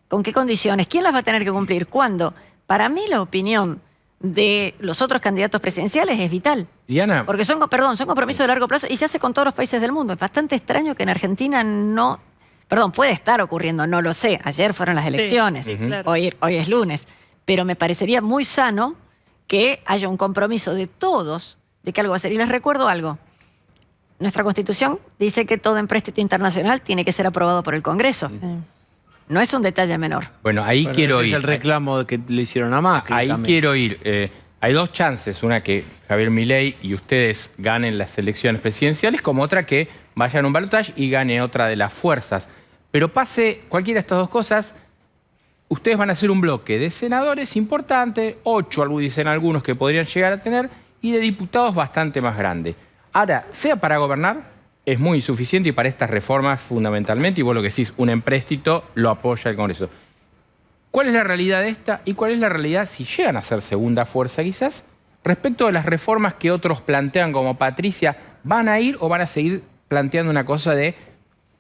¿Con qué condiciones? ¿Quién las va a tener que cumplir? ¿Cuándo? Para mí la opinión de los otros candidatos presidenciales es vital. Diana, Porque son compromisos de largo plazo y se hace con todos los países del mundo. Es bastante extraño que en Argentina no... Perdón, puede estar ocurriendo, no lo sé. Ayer fueron las elecciones, sí, claro. hoy es lunes. Pero me parecería muy sano que haya un compromiso de todos de que algo va a ser. Y les recuerdo algo. Nuestra Constitución dice que todo empréstito internacional tiene que ser aprobado por el Congreso. No es un detalle menor. bueno, ahí Bueno, quiero ese ir. es el reclamo que le hicieron a Macri. Ahí también. quiero ir. Hay dos chances, una que Javier Milei y ustedes ganen las elecciones presidenciales, como otra que vayan a un balotaje y gane otra de las fuerzas. Pero pase cualquiera de estas dos cosas, ustedes van a hacer un bloque de senadores importante, 8, dicen algunos que podrían llegar a tener, y de diputados bastante más grande. Ahora, sea para gobernar, es muy insuficiente y para estas reformas fundamentalmente, y vos lo que decís, un empréstito lo apoya el Congreso. ¿Cuál es la realidad de esta y cuál es la realidad, si llegan a ser segunda fuerza quizás, respecto de las reformas que otros plantean como Patricia? ¿Van a ir o van a seguir planteando una cosa de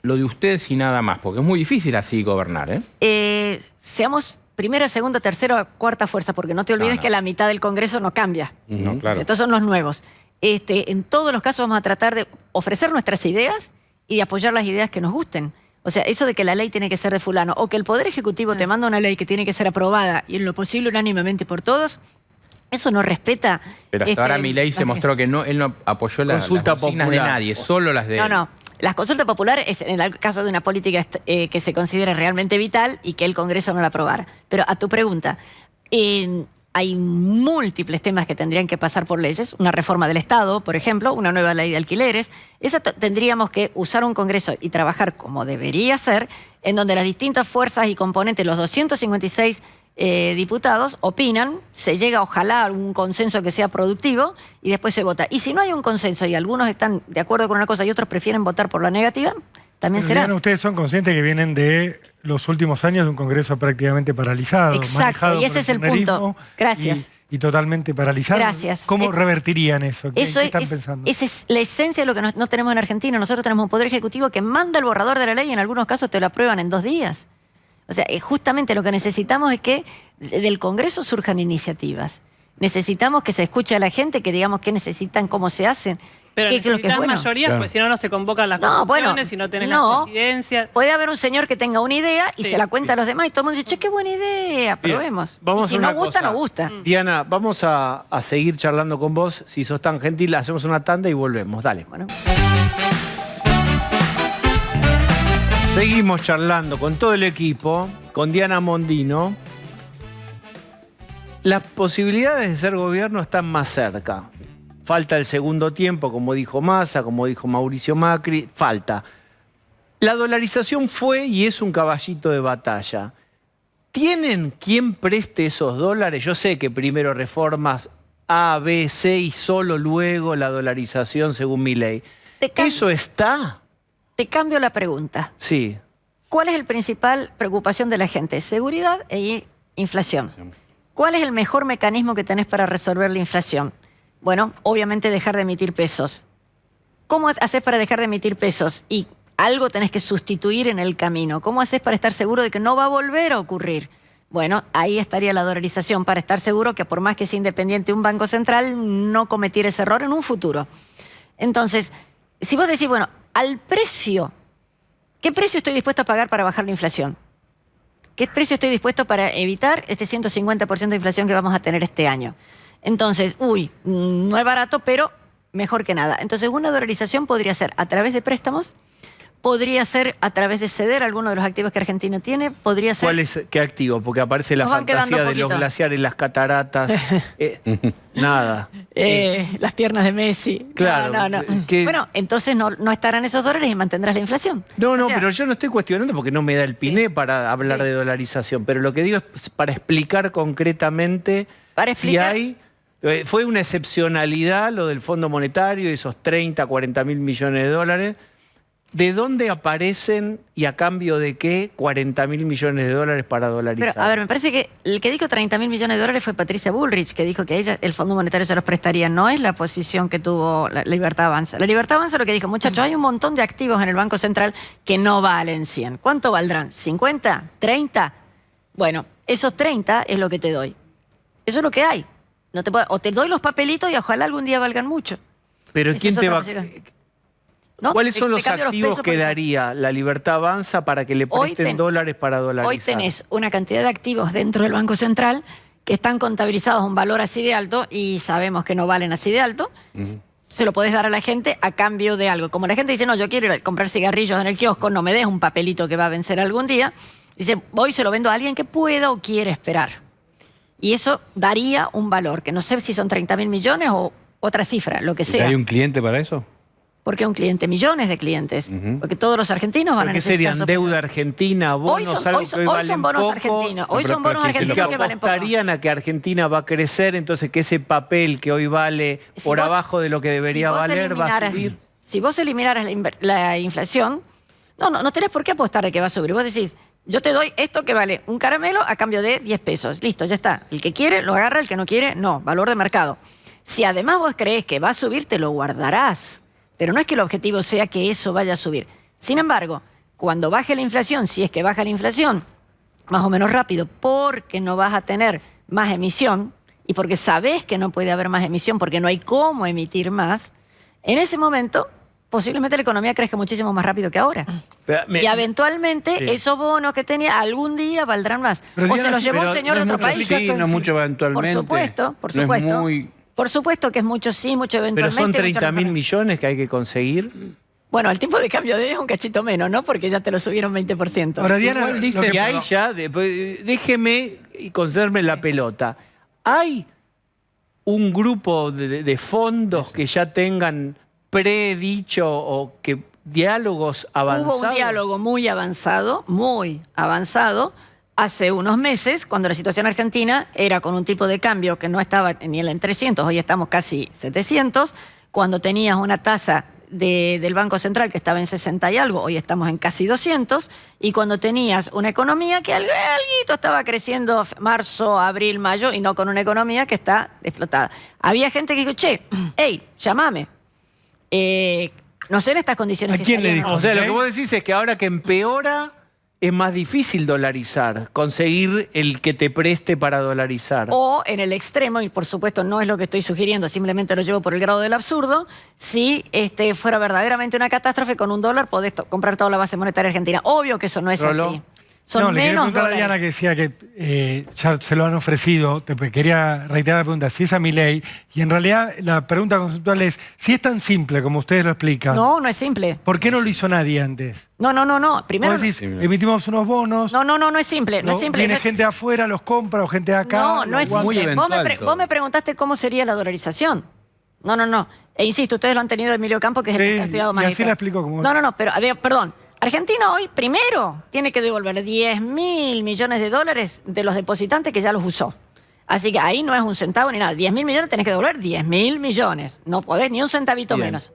lo de ustedes y nada más? Porque es muy difícil así gobernar, ¿eh? Seamos primera, segunda, tercera o cuarta fuerza, porque no te olvides no. que la mitad del Congreso no cambia. No, claro. Estos son los nuevos. En todos los casos vamos a tratar de ofrecer nuestras ideas y de apoyar las ideas que nos gusten. O sea, eso de que la ley tiene que ser de fulano o que el Poder Ejecutivo te manda una ley que tiene que ser aprobada y en lo posible unánimemente por todos, eso no respeta... Pero hasta ahora Milei se mostró que no, él no apoyó las Consulta consignas de popular. nadie, solo las de él. No. Las consultas populares es en el caso de una política que se considera realmente vital y que el Congreso no la aprobara. Pero a tu pregunta, hay múltiples temas que tendrían que pasar por leyes. Una reforma del Estado, por ejemplo, una nueva ley de alquileres. Esa tendríamos que usar un Congreso y trabajar como debería ser, en donde las distintas fuerzas y componentes, los 256 diputados, opinan, se llega ojalá a un consenso que sea productivo y después se vota. Y si no hay un consenso y algunos están de acuerdo con una cosa y otros prefieren votar por la negativa, también Pero, será. Diana, ustedes son conscientes que vienen de los últimos años de un Congreso prácticamente paralizado. Exacto, manejado y ese por es el punto. kirchnerismo Gracias. Y totalmente paralizado. Gracias. ¿Cómo revertirían eso? ¿Qué Eso están pensando? esa es la esencia de lo que no tenemos en Argentina. Nosotros tenemos un poder ejecutivo que manda el borrador de la ley y en algunos casos te lo aprueban en 2 días. O sea, justamente lo que necesitamos es que del Congreso surjan iniciativas. Necesitamos que se escuche a la gente, que digamos qué necesitan, cómo se hacen. Pero qué es lo que es necesitas bueno. mayorías, Claro. porque si no, no se convocan las No, bueno, comisiones, si no tenés no. la presidencia. Puede haber un señor que tenga una idea y Sí. se la cuenta a los demás y todo el mundo dice, che, qué buena idea, probemos. Vamos Y si a no una gusta, cosa. no gusta. Diana, vamos a seguir charlando con vos. Si sos tan gentil, hacemos una tanda y volvemos. Dale. Bueno. Seguimos charlando con todo el equipo, con Diana Mondino. Las posibilidades de ser gobierno están más cerca. Falta el segundo tiempo, como dijo Massa, como dijo Mauricio Macri, falta. La dolarización fue y es un caballito de batalla. ¿Tienen quien preste esos dólares? Yo sé que primero reformas A, B, C y solo luego la dolarización según mi ley. ¿Eso está? Te cambio la pregunta. Sí. ¿Cuál es la principal preocupación de la gente? Seguridad e inflación. ¿Cuál es el mejor mecanismo que tenés para resolver la inflación? Bueno, obviamente dejar de emitir pesos. ¿Cómo haces para dejar de emitir pesos? Y algo tenés que sustituir en el camino. ¿Cómo haces para estar seguro de que no va a volver a ocurrir? Bueno, ahí estaría la dolarización, para estar seguro que por más que sea independiente un banco central, no cometiera ese error en un futuro. Entonces, si vos decís, bueno, al precio, ¿qué precio estoy dispuesto a pagar para bajar la inflación? ¿Qué precio estoy dispuesto para evitar este 150% de inflación que vamos a tener este año? Entonces, no es barato, pero mejor que nada. Entonces, una dolarización podría ser a través de préstamos, podría ser a través de ceder alguno de los activos que Argentina tiene, podría ser... ¿Qué activo? Porque aparece la fantasía de los glaciares, las cataratas, nada. Las piernas de Messi. Claro. No. Bueno, entonces no estarán esos dólares y mantendrás la inflación. No, pero yo no estoy cuestionando porque no me da el piné para hablar de dolarización, pero lo que digo es para explicar concretamente si hay... Fue una excepcionalidad lo del Fondo Monetario y esos 30, 40 mil millones de dólares. ¿De dónde aparecen y a cambio de qué 40 mil millones de dólares para dolarizar? Pero, a ver, me parece que el que dijo 30 mil millones de dólares fue Patricia Bullrich, que dijo que ella, el Fondo Monetario se los prestaría. No es la posición que tuvo la Libertad Avanza. La Libertad Avanza lo que dijo, muchachos, hay un montón de activos en el Banco Central que no valen 100. ¿Cuánto valdrán? ¿50? ¿30? Bueno, esos 30 es lo que te doy. Eso es lo que hay. No te puedo, o te doy los papelitos y ojalá algún día valgan mucho. Pero ¿quién te va...? ¿No? ¿Cuáles son los activos que daría la Libertad Avanza para que le presten dólares para dolarizar? Hoy tenés una cantidad de activos dentro del Banco Central que están contabilizados a un valor así de alto y sabemos que no valen así de alto. Se lo podés dar a la gente a cambio de algo. Como la gente dice, no, yo quiero ir a comprar cigarrillos en el kiosco, no me des un papelito que va a vencer algún día. Dice, voy y se lo vendo a alguien que pueda o quiere esperar. Y eso daría un valor, que no sé si son 30 mil millones o otra cifra, lo que sea. ¿Hay un cliente para eso? Porque un cliente, millones de clientes. Porque todos los argentinos van a necesitar. ¿Qué serían? ¿Deuda argentina? ¿Bonos? Hoy son bonos argentinos. Hoy son bonos argentinos que valen poco. ¿Apostarían a que Argentina va a crecer? Entonces, que ese papel que hoy vale por abajo de lo que debería valer va a subir. Si vos eliminaras la inflación, no tenés por qué apostar de que va a subir. Vos decís, yo te doy esto que vale un caramelo a cambio de 10 pesos. Listo, ya está. El que quiere lo agarra, el que no quiere, no. Valor de mercado. Si además vos creés que va a subir, te lo guardarás. Pero no es que el objetivo sea que eso vaya a subir. Sin embargo, cuando baje la inflación, si es que baja la inflación, más o menos rápido, porque no vas a tener más emisión y porque sabés que no puede haber más emisión porque no hay cómo emitir más, en ese momento posiblemente la economía crezca muchísimo más rápido que ahora. Y eventualmente esos bonos que tenía algún día valdrán más. Pero o se los llevó un señor de otro país. Sí, no mucho eventualmente. Por supuesto. No es muy... Por supuesto que es mucho sí, mucho eventualmente. Pero son 30 mil millones que hay que conseguir. Bueno, el tipo de cambio de hoy es un cachito menos, ¿no? Porque ya te lo subieron 20%. Ahora, Diana, igual dice que hay ya, déjeme y concederme la pelota. ¿Hay un grupo de fondos que ya tengan predicho o que diálogos avanzados? Hubo un diálogo muy avanzado, hace unos meses, cuando la situación argentina era con un tipo de cambio que no estaba ni en 300, hoy estamos casi 700, cuando tenías una tasa del Banco Central que estaba en 60 y algo, hoy estamos en casi 200, y cuando tenías una economía que alguito estaba creciendo marzo, abril, mayo, y no con una economía que está explotada. Había gente que dijo, che, hey, llámame. No sé en estas condiciones. ¿A quién le dijo? O sea, lo que vos decís es que ahora que empeora, es más difícil dolarizar, conseguir el que te preste para dolarizar. O en el extremo, y por supuesto no es lo que estoy sugiriendo, simplemente lo llevo por el grado del absurdo, si fuera verdaderamente una catástrofe, con $1 podés comprar toda la base monetaria argentina. Obvio que eso no es así. Son le quería menos preguntar dólares. a Diana que decía que ya se lo han ofrecido. Te quería reiterar la pregunta, si es a Milei. Y en realidad la pregunta conceptual es, si es tan simple como ustedes lo explican. No es simple. ¿Por qué no lo hizo nadie antes? No. Primero. Vos decís, emitimos unos bonos. No es simple. No es simple. Viene gente de afuera, los compra, o gente de acá. No es simple. Vos me preguntaste cómo sería la dolarización. No. E insisto, ustedes lo han tenido de Emilio Campo, que es el que ha estudiado más. Y así la explico como... No, pero perdón. Argentina hoy, primero, tiene que devolver 10 mil millones de dólares de los depositantes que ya los usó. Así que ahí no es un centavo ni nada. 10 mil millones tenés que devolver 10 mil millones. No podés ni un centavito menos.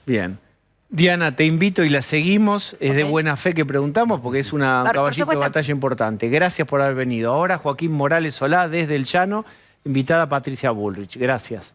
Bien. Diana, te invito y la seguimos. Es de buena fe que preguntamos porque es un caballito de batalla importante. Gracias por haber venido. Ahora Joaquín Morales Solá desde El Llano, invitada Patricia Bullrich. Gracias.